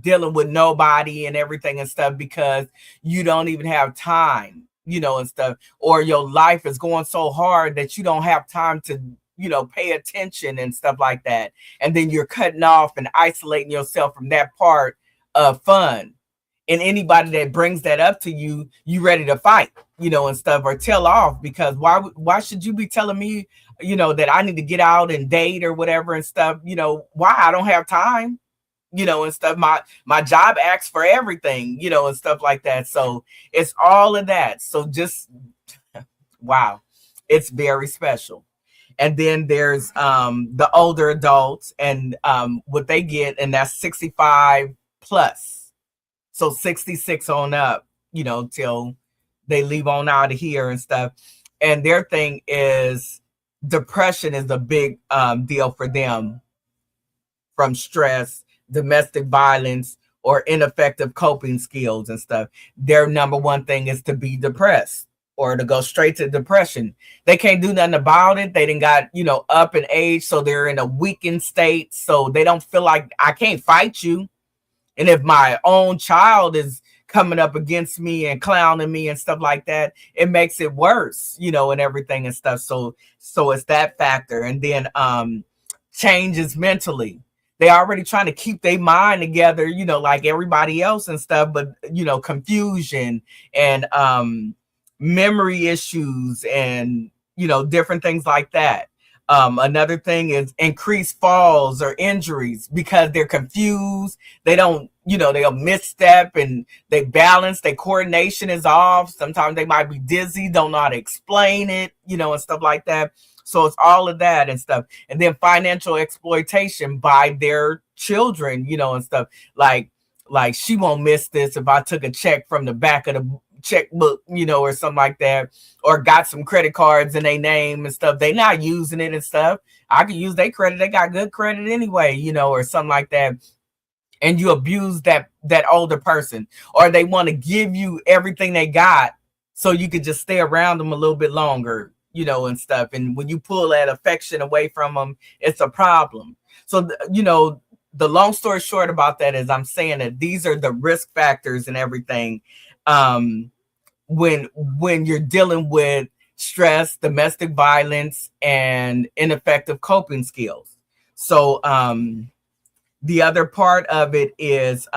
dealing with nobody and everything and stuff, because you don't even have time, and stuff, or your life is going so hard that you don't have time to, pay attention and stuff like that. And then you're cutting off and isolating yourself from that part of fun. And anybody that brings that up to you, you ready to fight, and stuff, or tell off, because why should you be telling me, that I need to get out and date or whatever and stuff, why? I don't have time. And stuff. My job asks for everything, and stuff like that. So it's all of that. So just wow, it's very special. And then there's the older adults and what they get, and that's 65 plus. So 66 on up, till they leave on out of here and stuff. And their thing is depression is a big deal for them. from stress, domestic violence, or ineffective coping skills and stuff, their number one thing is to be depressed or to go straight to depression. They can't do nothing about it. They didn't got, up in age, so they're in a weakened state. So they don't feel like I can't fight you. And if my own child is coming up against me and clowning me and stuff like that, it makes it worse, and everything and stuff. So it's that factor. And then changes mentally. They already trying to keep their mind together, like everybody else and stuff, but confusion and memory issues and different things like that. Another thing is increased falls or injuries because they're confused. They don't, they'll misstep and they balance, their coordination is off. Sometimes they might be dizzy, don't know how to explain it, and stuff like that. So it's all of that and stuff. And then financial exploitation by their children, and stuff like she won't miss this if I took a check from the back of the checkbook, or something like that, or got some credit cards in their name and stuff. They not using it and stuff. I could use their credit. They got good credit anyway, or something like that. And you abuse that older person, or they want to give you everything they got so you could just stay around them a little bit longer, and stuff. And when you pull that affection away from them, it's a problem. So, the long story short about that is I'm saying that these are the risk factors and everything. When you're dealing with stress, domestic violence, and ineffective coping skills. So the other part of it is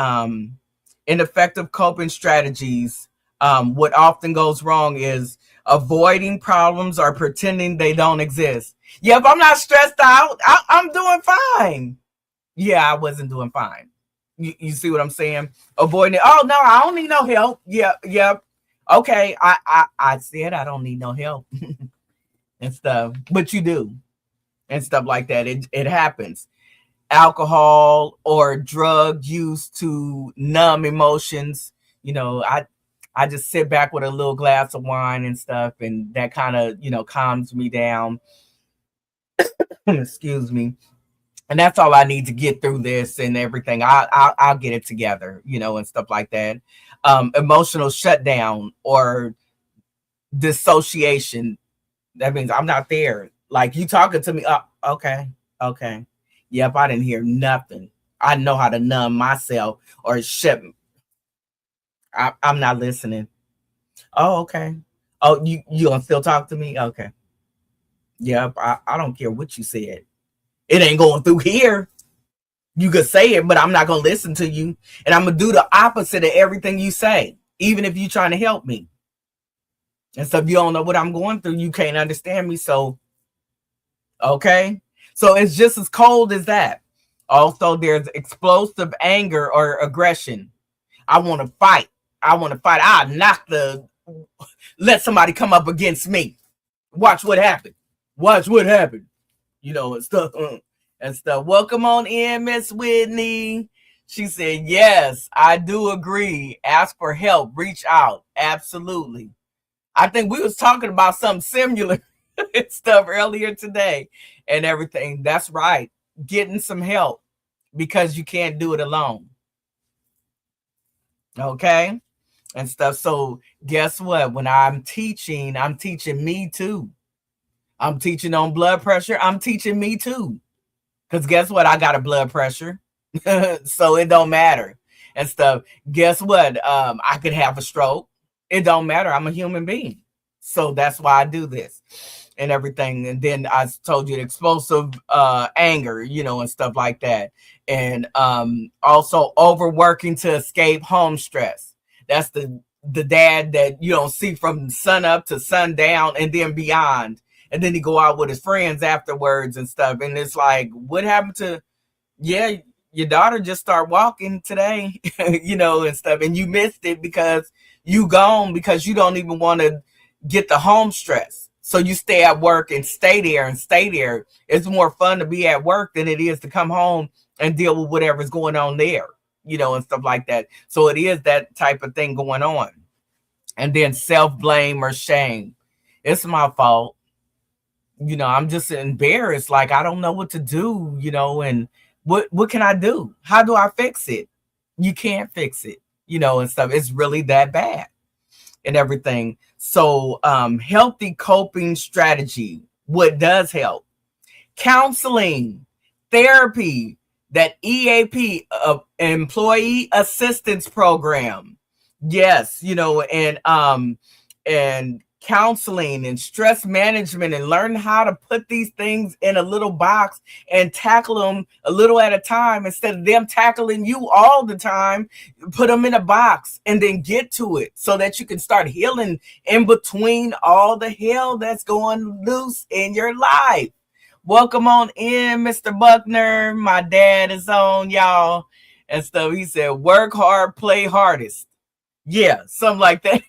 ineffective coping strategies. What often goes wrong is avoiding problems or pretending they don't exist. Yeah, if I'm not stressed out, I'm doing fine. Yeah, I wasn't doing fine. You see what I'm saying? Avoiding it. Oh no, I don't need no help. Yep. Okay, I said I don't need no help and stuff, but you do and stuff like that. It happens. Alcohol or drug use to numb emotions. I just sit back with a little glass of wine and stuff, and that kind of calms me down. Excuse me. And that's all I need to get through this and everything. I'll get it together, and stuff like that. Emotional shutdown or dissociation. That means I'm not there. Like you talking to me. Okay. Yep, I didn't hear nothing. I know how to numb myself or shut. I'm not listening. Oh, okay. Oh, you gonna still talk to me? Okay. Yep, I don't care what you said. It ain't going through here. You could say it, but I'm not going to listen to you. And I'm going to do the opposite of everything you say, even if you're trying to help me. And so if you don't know what I'm going through, you can't understand me. So, okay. So it's just as cold as that. Also, there's explosive anger or aggression. I want to fight. Let somebody come up against me. Watch what happened. And stuff. Welcome on in, Miss Whitney. She said, yes, I do agree. Ask for help. Reach out. Absolutely. I think we was talking about something similar stuff earlier today and everything. That's right. Getting some help because you can't do it alone. Okay? And stuff. So guess what? When I'm teaching me too. I'm teaching on blood pressure. I'm teaching me too. Because guess what? I got a blood pressure. So it don't matter and stuff. Guess what? I could have a stroke. It don't matter. I'm a human being. So that's why I do this and everything. And then I told you the explosive anger, and stuff like that. And also overworking to escape home stress. That's the dad that you don't see from sun up to sundown and then beyond. And then he go out with his friends afterwards and stuff. And it's like, what happened to, your daughter just started walking today, and stuff. And you missed it because you gone because you don't even want to get the home stress. So you stay at work and stay there. It's more fun to be at work than it is to come home and deal with whatever's going on there, and stuff like that. So it is that type of thing going on. And then self-blame or shame. It's my fault. I'm just embarrassed. Like, I don't know what to do, and what can I do? How do I fix it? You can't fix it, and stuff. It's really that bad and everything. So healthy coping strategy, what does help? Counseling, therapy, that EAP, employee assistance program. Yes, and counseling and stress management, and learn how to put these things in a little box and tackle them a little at a time instead of them tackling you all the time. Put them in a box and then get to it so that you can start healing in between all the hell that's going loose in your life. Welcome on in, Mr. Buckner. My dad is on, y'all, and stuff. He said, work hard, play hardest. Yeah, something like that.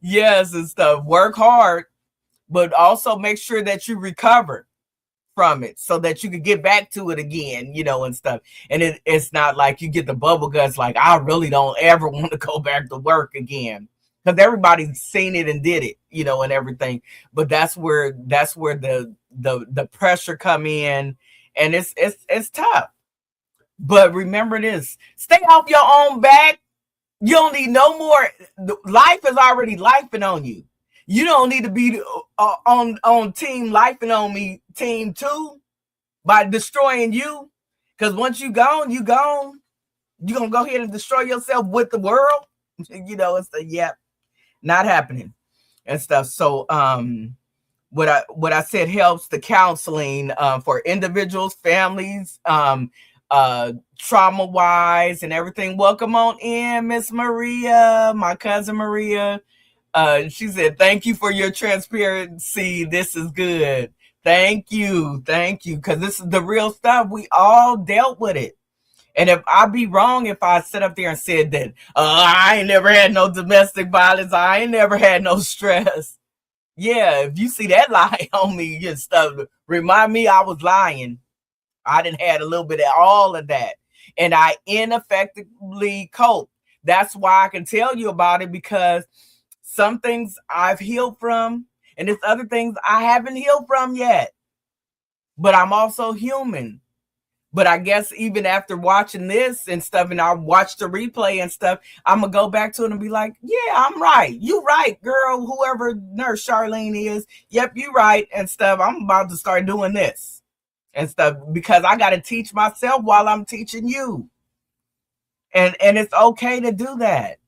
Yes, and stuff. Work hard, but also make sure that you recover from it so that you can get back to it again, and stuff. And it's not like you get the bubble guts like, I really don't ever want to go back to work again, because everybody's seen it and did it, and everything. But that's where the pressure come in, and it's tough. But remember this: stay off your own back. You don't need no more. Life is already lifing on you. You don't need to be on team lifing on me, team 2, by destroying you. Because once you gone, you gone. You're going to go ahead and destroy yourself with the world. It's not happening and stuff. So what I said helps the counseling for individuals, families, trauma wise and everything. Welcome on in, Miss Maria, my cousin Maria. She said, thank you for your transparency. This is good. Thank you. Because this is the real stuff. We all dealt with it. And if I be wrong, if I sit up there and said that I ain't never had no domestic violence, I ain't never had no stress. Yeah, if you see that lie on me and stuff, remind me I was lying. I didn't had a little bit of all of that. And I ineffectively cope. That's why I can tell you about it, because some things I've healed from, and there's other things I haven't healed from yet. But I'm also human. But I guess even after watching this and stuff, and I watch the replay and stuff, I'm going to go back to it and be like, yeah, I'm right. You right, girl, whoever Nurse Charlene is. Yep, you right and stuff. I'm about to start doing this and stuff, because I got to teach myself while I'm teaching you. And it's okay to do that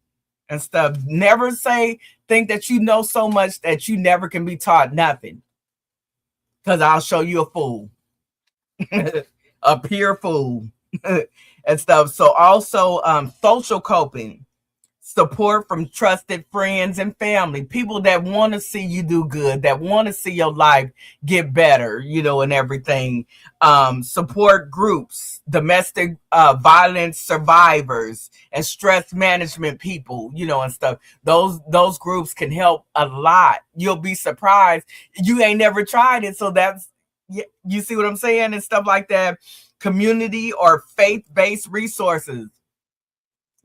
and stuff. Never think that you know so much that you never can be taught nothing, because I'll show you a fool. A pure fool and stuff. So also social coping, support from trusted friends and family, people that want to see you do good, that want to see your life get better, and everything. Support groups, domestic violence survivors, and stress management people, and stuff. Those groups can help a lot. You'll be surprised. You ain't never tried it, so that's, you see what I'm saying, and stuff like that. Community or faith-based resources.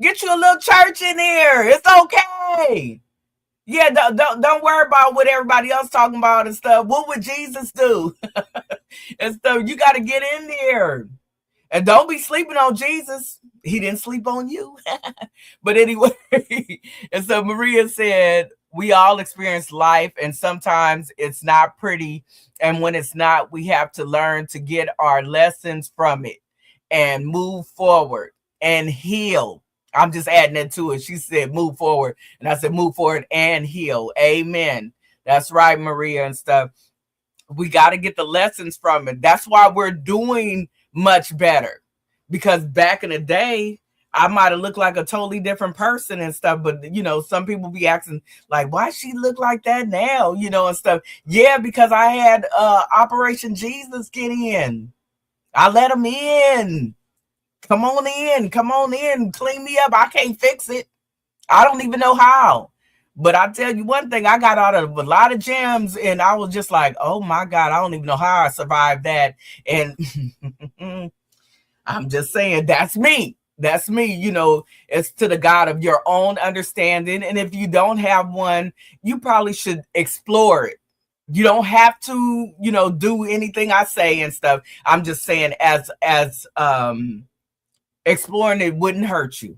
Get you a little church in here. It's okay. Yeah, don't worry about what everybody else talking about and stuff. What would Jesus do? And stuff. You got to get in there. And don't be sleeping on Jesus. He didn't sleep on you. But anyway, and so Maria said, we all experience life, and sometimes it's not pretty. And when it's not, we have to learn to get our lessons from it and move forward and heal. I'm just adding that to it. She said, move forward. And I said, move forward and heal. Amen. That's right, Maria and stuff. We got to get the lessons from it. That's why we're doing much better. Because back in the day, I might have looked like a totally different person and stuff. But, some people be asking, like, why she look like that now, and stuff. Yeah, because I had Operation Jesus get in. I let him in. Come on in, clean me up. I can't fix it. I don't even know how. But I tell you one thing, I got out of a lot of jams, and I was just like, oh my God, I don't even know how I survived that. And I'm just saying, that's me. That's me. It's to the God of your own understanding. And if you don't have one, you probably should explore it. You don't have to, do anything I say and stuff. I'm just saying as exploring it wouldn't hurt you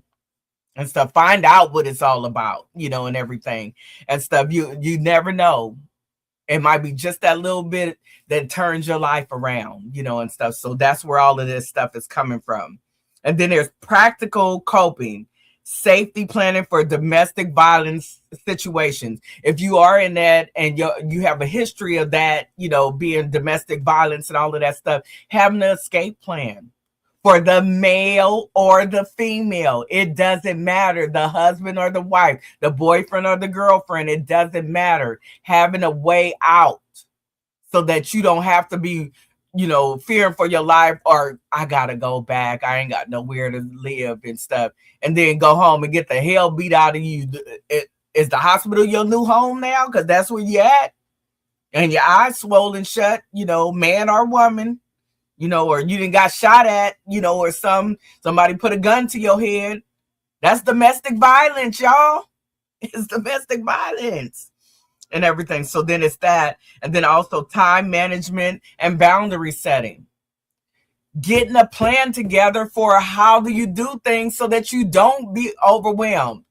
and stuff. Find out what it's all about, and everything and stuff. You never know. It might be just that little bit that turns your life around, and stuff. So that's where all of this stuff is coming from. And then there's practical coping, safety planning for domestic violence situations. If you are in that and you have a history of that, being domestic violence and all of that stuff, having an escape plan for the male or the female. It doesn't matter. The husband or the wife, the boyfriend or the girlfriend, it doesn't matter. Having a way out so that you don't have to be, fearing for your life, or I gotta go back. I ain't got nowhere to live and stuff. And then go home and get the hell beat out of you. Is the hospital your new home now? Because that's where you at. And your eyes swollen shut, man or woman. Or you didn't got shot at, or somebody put a gun to your head. That's domestic violence, y'all. It's domestic violence and everything. So then it's that. And then also time management and boundary setting. Getting a plan together for how do you do things so that you don't be overwhelmed.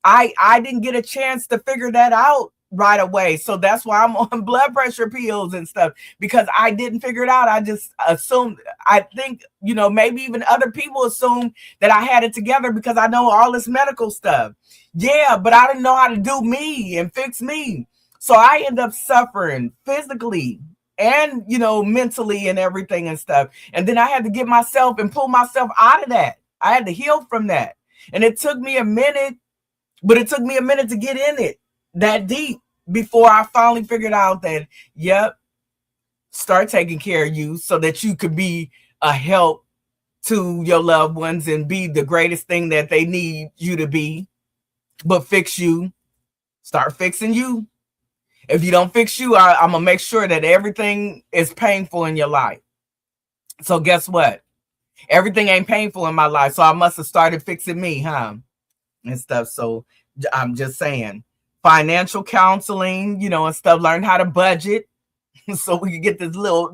I didn't get a chance to figure that out right away. So that's why I'm on blood pressure pills and stuff, because I didn't figure it out. I just assumed, I think, maybe even other people assume that I had it together because I know all this medical stuff. Yeah, but I didn't know how to do me and fix me. So I end up suffering physically and, mentally and everything and stuff. And then I had to get myself and pull myself out of that. I had to heal from that. And it took me a minute, but it took me a minute to get in it that deep before I finally figured out that, yep, start taking care of you so that you could be a help to your loved ones and be the greatest thing that they need you to be. But fix you. Start fixing you. If you don't fix you, I'm going to make sure that everything is painful in your life. So guess what? Everything ain't painful in my life. So I must have started fixing me, huh? And stuff. So I'm just saying. Financial counseling, and stuff. Learn how to budget so we can get this little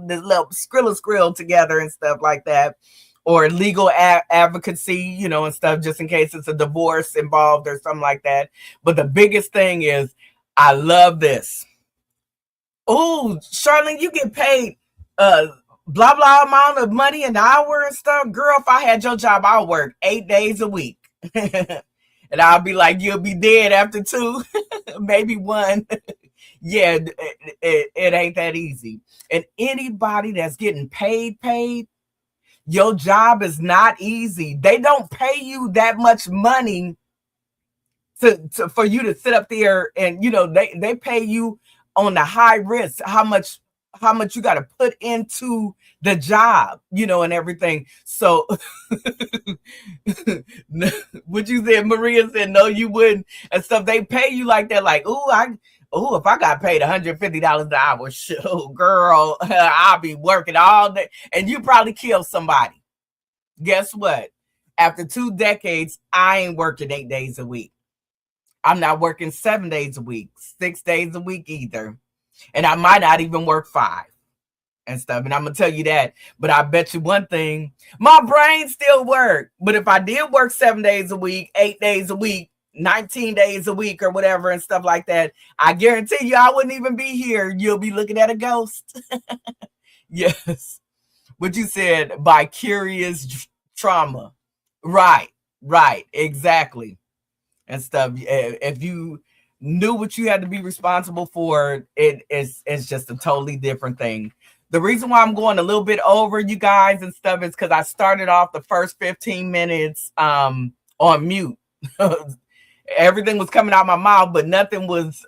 skrill together and stuff like that. Or legal advocacy, and stuff, just in case it's a divorce involved or something like that. But the biggest thing is, I love this. Oh, Charlene, you get paid blah blah amount of money an hour and stuff. Girl, if I had your job, I'll work 8 days a week. And I'll be like, you'll be dead after 2, maybe 1. Yeah, it ain't that easy. And anybody that's getting paid, your job is not easy. They don't pay you that much money for you to sit up there and, they pay you on the high risk, how much you got to put into the job, and everything. So what you said, Maria said, no, you wouldn't and stuff. They pay you like that. Like, if I got paid $150 an hour, shoot, girl, I'll be working all day and you probably kill somebody. Guess what? After 2 decades, I ain't working 8 days a week. I'm not working 7 days a week, 6 days a week either. And I might not even work 5 and stuff. And I'm going to tell you that. But I bet you one thing, my brain still work. But if I did work 7 days a week, 8 days a week, 19 days a week or whatever and stuff like that, I guarantee you I wouldn't even be here. You'll be looking at a ghost. Yes. What you said, vicarious trauma. Right. Exactly. And stuff. If you knew what you had to be responsible for, it's just a totally different thing. The reason why I'm going a little bit over, you guys, and stuff is because I started off the first 15 minutes on mute. Everything was coming out my mouth, but nothing was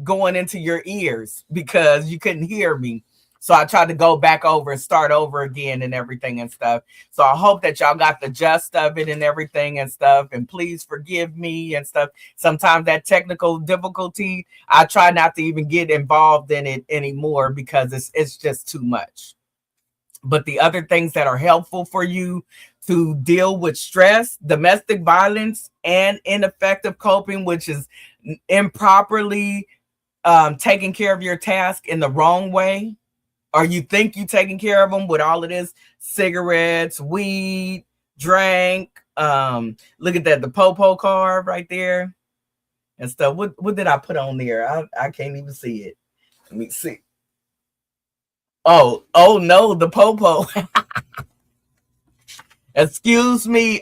going into your ears because you couldn't hear me. So I tried to go back over and start over again and everything and stuff. So I hope that y'all got the gist of it and everything and stuff. And please forgive me and stuff. Sometimes that technical difficulty, I try not to even get involved in it anymore because it's just too much. But the other things that are helpful for you to deal with stress, domestic violence, and ineffective coping, which is improperly taking care of your task in the wrong way, or you think you taking care of them with all of this cigarettes, weed, drink. Look at that, the popo card right there and stuff. What did I put on there? I can't even see it. Let me see. Oh no, the popo. Excuse me,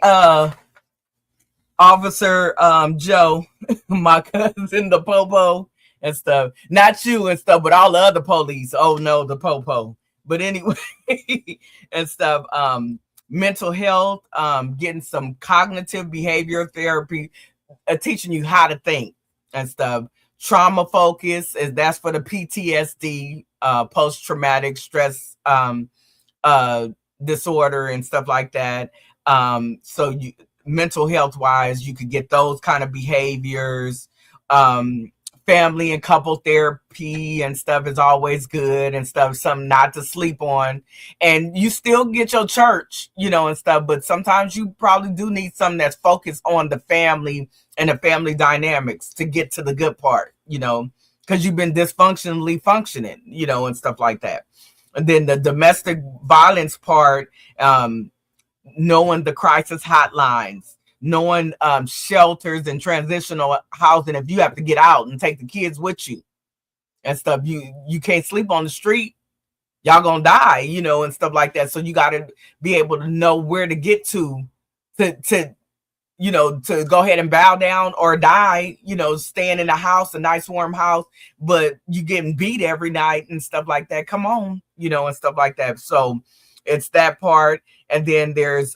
Officer Joe, my cousin, the popo and stuff. Not you and stuff, but all the other police. Oh no, the popo. But anyway, and stuff. Mental health, getting some cognitive behavioral therapy, teaching you how to think and stuff. Trauma focus is that's for the PTSD, post-traumatic stress disorder and stuff like that. So you mental health wise, you could get those kind of behaviors. Family and couple therapy and stuff is always good and stuff, something not to sleep on. And you still get your church, and stuff, but sometimes you probably do need something that's focused on the family and the family dynamics to get to the good part, because you've been dysfunctionally functioning, and stuff like that. And then the domestic violence part, knowing the crisis hotlines, knowing shelters and transitional housing if you have to get out and take the kids with you and stuff. You can't sleep on the street. Y'all gonna die, and stuff like that. So you got to be able to know where to get to go ahead and bow down or die, staying in a house, a nice warm house, but you getting beat every night and stuff like that. Come on, and stuff like that. So it's that part. And then there's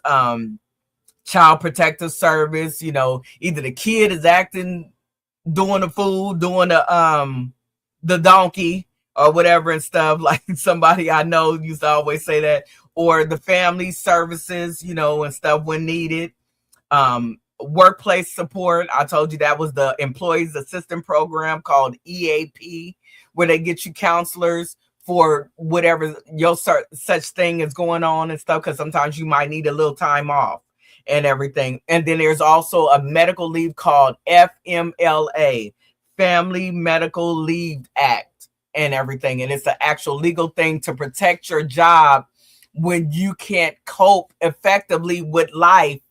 child protective service, either the kid is acting, doing the fool, doing the donkey or whatever and stuff, like somebody I know used to always say that, or the family services, and stuff when needed. Workplace support, I told you that was the employees assistance program called EAP, where they get you counselors for whatever your such thing is going on and stuff, because sometimes you might need a little time off and everything. And then there's also a medical leave called FMLA, Family Medical Leave Act and everything. And it's an actual legal thing to protect your job when you can't cope effectively with life,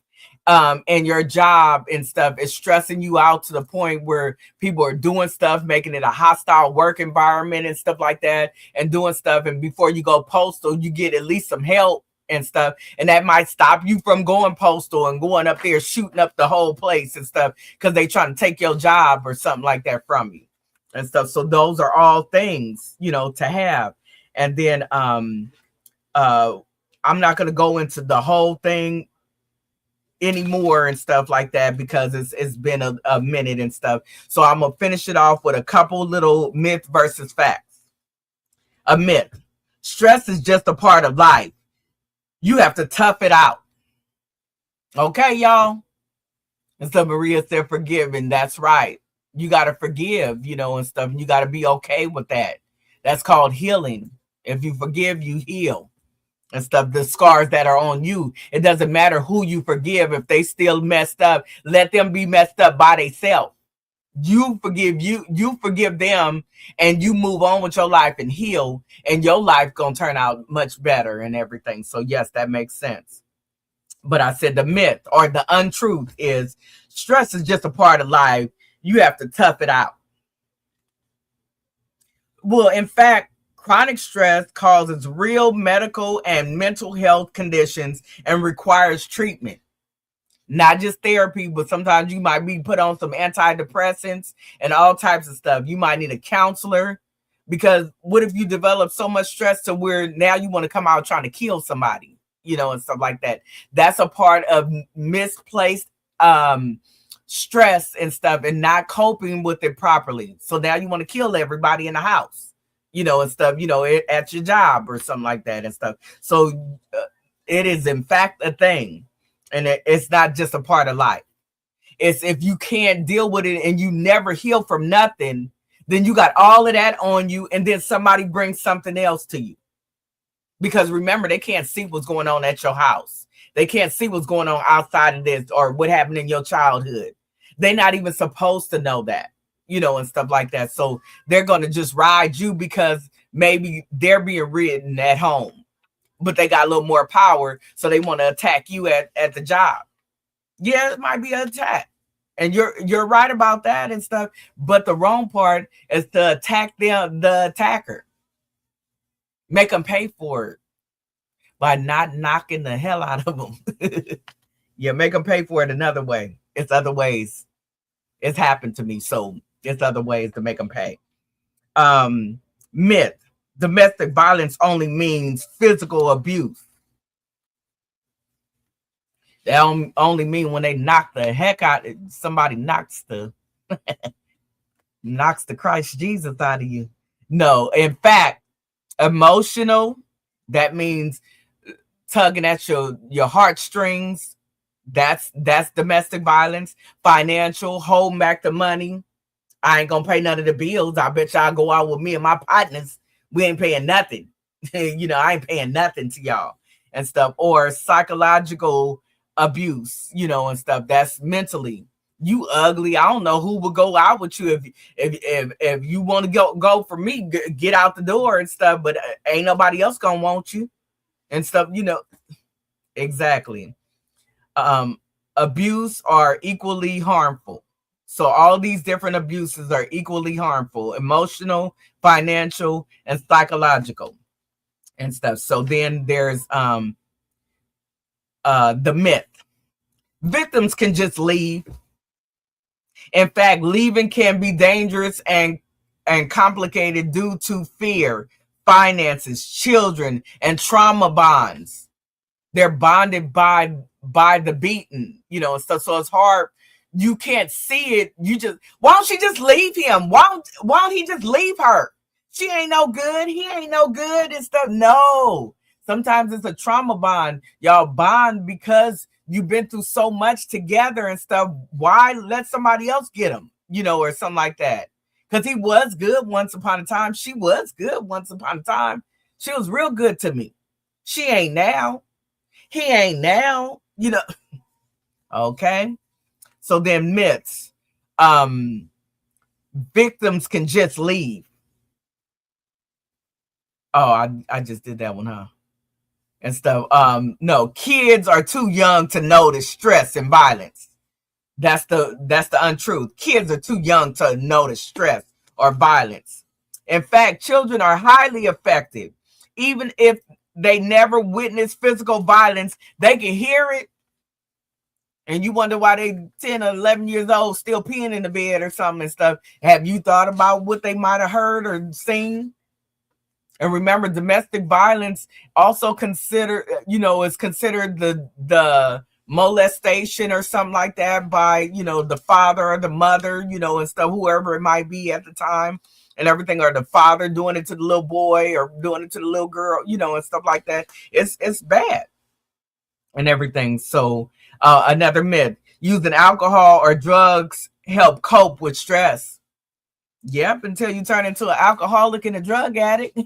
and your job and stuff is stressing you out to the point where people are doing stuff, making it a hostile work environment and stuff like that, and doing stuff. And before you go postal, you get at least some help and stuff, and that might stop you from going postal and going up there shooting up the whole place and stuff, because they trying to take your job or something like that from you and stuff. So those are all things to have. And then I'm not going to go into the whole thing anymore and stuff like that, because it's been a minute and stuff. So I'm gonna finish it off with a couple little myth versus facts. A myth: stress is just a part of life. You have to tough it out. Okay, y'all. And so Maria said forgiving. That's right. You got to forgive, and stuff. And you got to be okay with that. That's called healing. If you forgive, you heal and stuff. The scars that are on you, it doesn't matter who you forgive. If they still messed up, let them be messed up by themselves. You forgive them, and you move on with your life and heal, and your life gonna turn out much better and everything. So yes, that makes sense. But I said the myth or the untruth is stress is just a part of life. You have to tough it out. Well, in fact, chronic stress causes real medical and mental health conditions and requires treatment. Not just therapy, but sometimes you might be put on some antidepressants and all types of stuff. You might need a counselor, because what if you develop so much stress to where now you want to come out trying to kill somebody, and stuff like that. That's a part of misplaced stress and stuff, and not coping with it properly. So now you want to kill everybody in the house, and stuff, at your job or something like that and stuff. So it is in fact a thing. And it's not just a part of life. It's if you can't deal with it and you never heal from nothing, then you got all of that on you, and then somebody brings something else to you. Because remember, they can't see what's going on at your house. They can't see what's going on outside of this or what happened in your childhood. They're not even supposed to know that. and stuff like that. So they're going to just ride you because maybe they're being ridden at home, but they got a little more power. So they want to attack you at the job. Yeah, it might be an attack. And you're right about that and stuff. But the wrong part is to attack the attacker. Make them pay for it by not knocking the hell out of them. Yeah, make them pay for it another way. It's other ways. It's happened to me. So it's other ways to make them pay. Myth. Domestic violence only means physical abuse. They only mean when they knock the heck out. Somebody knocks the Christ Jesus out of you. No, in fact, emotional, that means tugging at your heartstrings. That's domestic violence. Financial, holding back the money. I ain't gonna pay none of the bills. I bet y'all go out with me and my partners. We ain't paying nothing. I ain't paying nothing to y'all and stuff. Or psychological abuse, and stuff. That's mentally. You ugly. I don't know who would go out with you if you want to go for me. Get out the door and stuff. But ain't nobody else gonna want you and stuff. Exactly. Abuse are equally harmful. So all these different abuses are equally harmful: emotional, financial, and psychological and stuff. So then there's the myth. Victims can just leave. In fact, leaving can be dangerous and complicated due to fear, finances, children, and trauma bonds. They're bonded by the beaten, stuff. So it's hard. You can't see it. Why don't she just leave him? Why don't he just leave her? She ain't no good. He ain't no good and stuff. No. Sometimes it's a trauma bond. Y'all bond because you've been through so much together and stuff. Why let somebody else get him, or something like that? Because he was good once upon a time. She was good once upon a time. She was real good to me. She ain't now. He ain't now, Okay. So then myths. Victims can just leave. Oh, I just did that one, huh? And stuff. No, kids are too young to notice stress and violence. That's the untruth. Kids are too young to notice stress or violence. In fact, children are highly effective. Even if they never witness physical violence, they can hear it. And you wonder why they 10 or 11 years old still peeing in the bed or something and stuff. Have you thought about what they might have heard or seen? And remember, domestic violence also is considered the molestation or something like that by, the father or the mother, and stuff, whoever it might be at the time and everything, or the father doing it to the little boy or doing it to the little girl, and stuff like that. It's bad and everything. So another myth: using alcohol or drugs help cope with stress. Yep, until you turn into an alcoholic and a drug addict.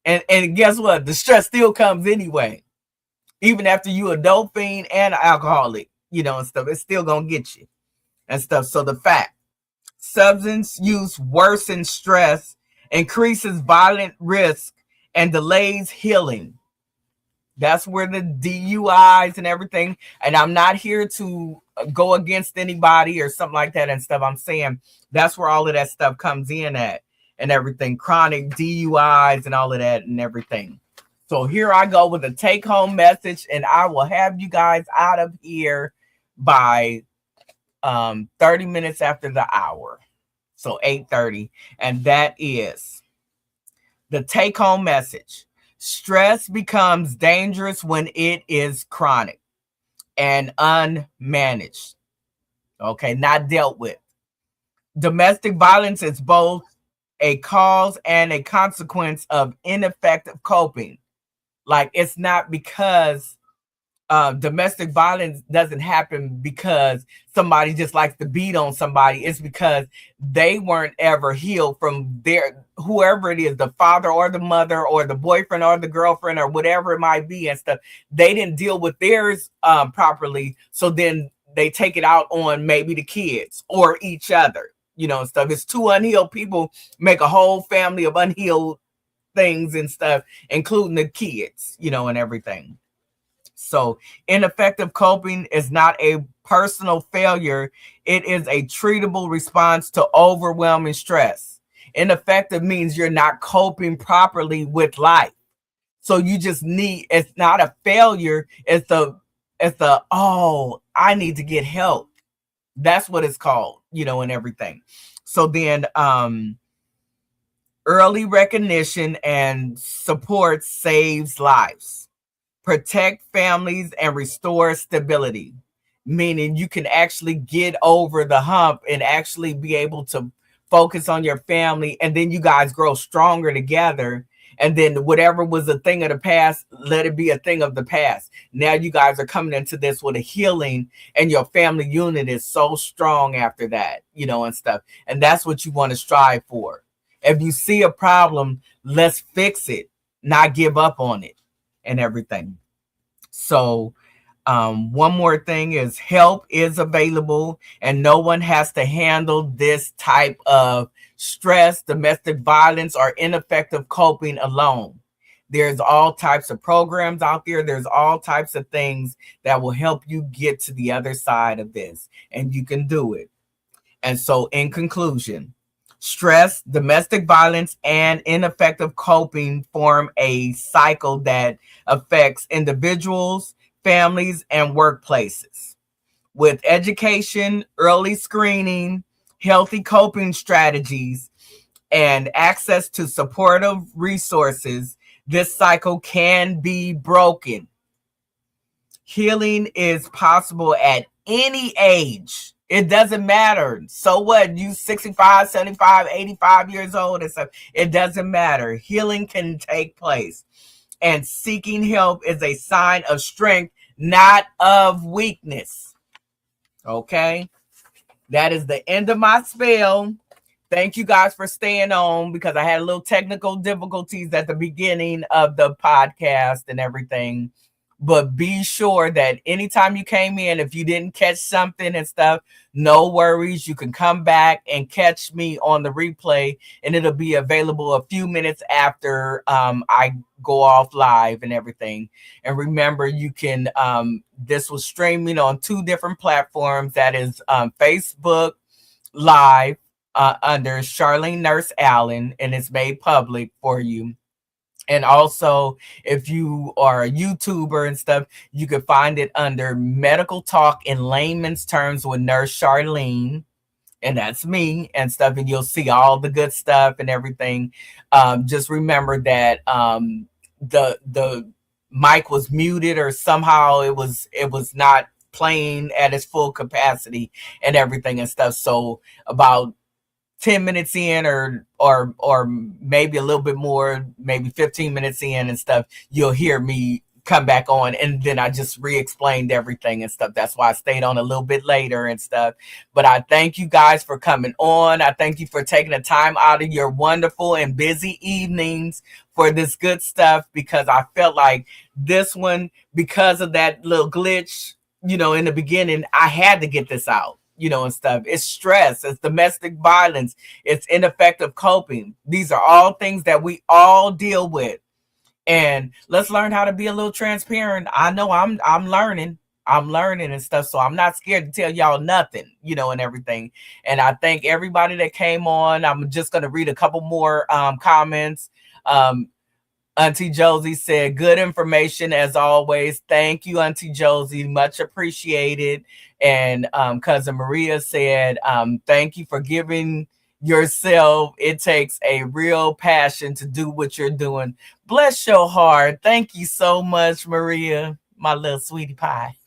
and guess what? The stress still comes anyway. Even after you a dope fiend and an alcoholic, and stuff, it's still gonna get you and stuff. So the fact: substance use worsens stress, increases violent risk, and delays healing. That's where the DUIs and everything. And I'm not here to go against anybody or something like that and stuff. I'm saying that's where all of that stuff comes in at and everything. Chronic DUIs and all of that and everything. So here I go with a take-home message, and I will have you guys out of here by 30 minutes after the hour. So 8:30. And that is the take-home message. Stress becomes dangerous when it is chronic and unmanaged. Okay, not dealt with. Domestic violence is both a cause and a consequence of ineffective coping. Like, it's not because domestic violence doesn't happen because somebody just likes to beat on somebody. It's because they weren't ever healed from whoever it is, the father or the mother or the boyfriend or the girlfriend or whatever it might be and stuff. They didn't deal with theirs properly. So then they take it out on maybe the kids or each other, and stuff. It's two unhealed people make a whole family of unhealed things and stuff, including the kids, and everything. So ineffective coping is not a personal failure. It is a treatable response to overwhelming stress. Ineffective means you're not coping properly with life. So you just it's not a failure. Oh, I need to get help. That's what it's called, and everything. So then, early recognition and support saves lives, protect families, and restore stability, meaning you can actually get over the hump and actually be able to focus on your family, and then you guys grow stronger together. And then whatever was a thing of the past, let it be a thing of the past. Now you guys are coming into this with a healing, and your family unit is so strong after that, and stuff. And that's what you want to strive for. If you see a problem, let's fix it, not give up on it and everything. So one more thing is help is available, and no one has to handle this type of stress, domestic violence, or ineffective coping alone. There's all types of programs out there. There's all types of things that will help you get to the other side of this, and you can do it. And so in conclusion, stress, domestic violence, and ineffective coping form a cycle that affects individuals, families, and workplaces. With education, early screening, healthy coping strategies, and access to supportive resources, this cycle can be broken. Healing is possible at any age. It doesn't matter. So what? You 65, 75, 85 years old and stuff. It doesn't matter. Healing can take place. And seeking help is a sign of strength, not of weakness. Okay? That is the end of my spell. Thank you guys for staying on, because I had a little technical difficulties at the beginning of the podcast and everything. But be sure that anytime you came in, if you didn't catch something and stuff, no worries. You can come back and catch me on the replay, and it'll be available a few minutes after I go off live and everything. And remember, you can, this was streaming on 2 different platforms. That is Facebook Live under Charlene Nurse Allen, and it's made public for you. And also, if you are a YouTuber and stuff, you can find it under Medical Talk in Layman's Terms with Nurse Charlene. And that's me and stuff. And you'll see all the good stuff and everything. Just remember that the mic was muted, or somehow it was not playing at its full capacity and everything and stuff. So about 10 minutes in, or maybe a little bit more, maybe 15 minutes in and stuff, you'll hear me come back on, and then I just re-explained everything and stuff. That's why I stayed on a little bit later and stuff. But I thank you guys for coming on. I thank you for taking the time out of your wonderful and busy evenings for this good stuff, because I felt like this one, because of that little glitch, in the beginning, I had to get this out. And stuff. It's stress, it's domestic violence, it's ineffective coping. These are all things that we all deal with. And let's learn how to be a little transparent. I know I'm learning and stuff. So I'm not scared to tell y'all nothing, and everything. And I thank everybody that came on. I'm just going to read a couple more comments. Auntie Josie said, good information as always. Thank you, Auntie Josie. Much appreciated. And Cousin Maria said, thank you for giving yourself. It takes a real passion to do what you're doing. Bless your heart. Thank you so much, Maria, my little sweetie pie.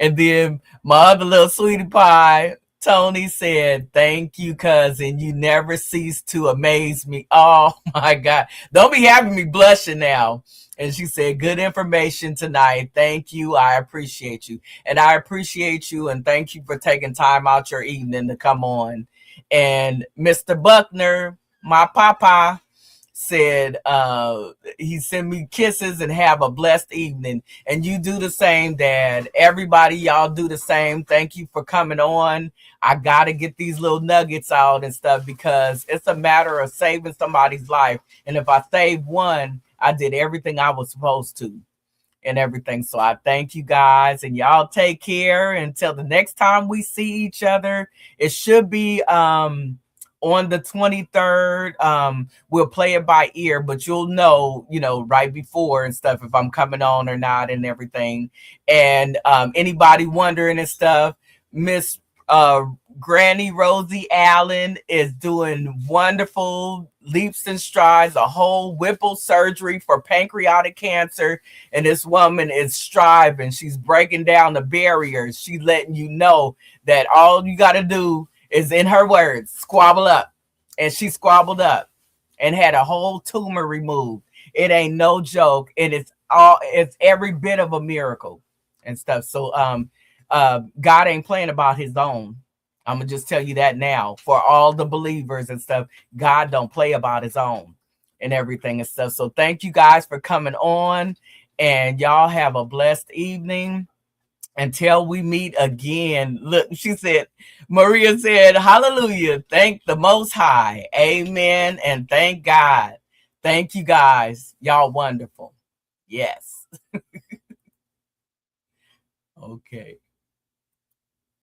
And then my other little sweetie pie, Tony, said, thank you, cousin. You never cease to amaze me. Oh, my God. Don't be having me blushing now. And she said, good information tonight. Thank you. I appreciate you. And I appreciate you. And thank you for taking time out your evening to come on. And Mr. Buckner, my papa, said he sent me kisses and have a blessed evening. And you do the same, Dad. Everybody, y'all do the same. Thank you for coming on. I gotta get these little nuggets out and stuff because it's a matter of saving somebody's life. And if I save one, I did everything I was supposed to and everything. So I thank you guys, and y'all take care until the next time we see each other. It should be on the 23rd. We'll play it by ear, but you'll know, right before and stuff if I'm coming on or not and everything. And anybody wondering and stuff, Miss Granny Rosie Allen is doing wonderful leaps and strides, a whole Whipple surgery for pancreatic cancer. And this woman is striving. She's breaking down the barriers. She's letting you know that all you got to do is, in her words, squabble up. And she squabbled up and had a whole tumor removed. It ain't no joke. And it's every bit of a miracle and stuff. So God ain't playing about his own. I'm gonna just tell you that now for all the believers and stuff. God don't play about his own and everything and stuff. So thank you guys for coming on, and y'all have a blessed evening until we meet again. Look, she said, Maria said, hallelujah. Thank the Most High. Amen. And thank God. Thank you guys. Y'all wonderful. Yes. Okay.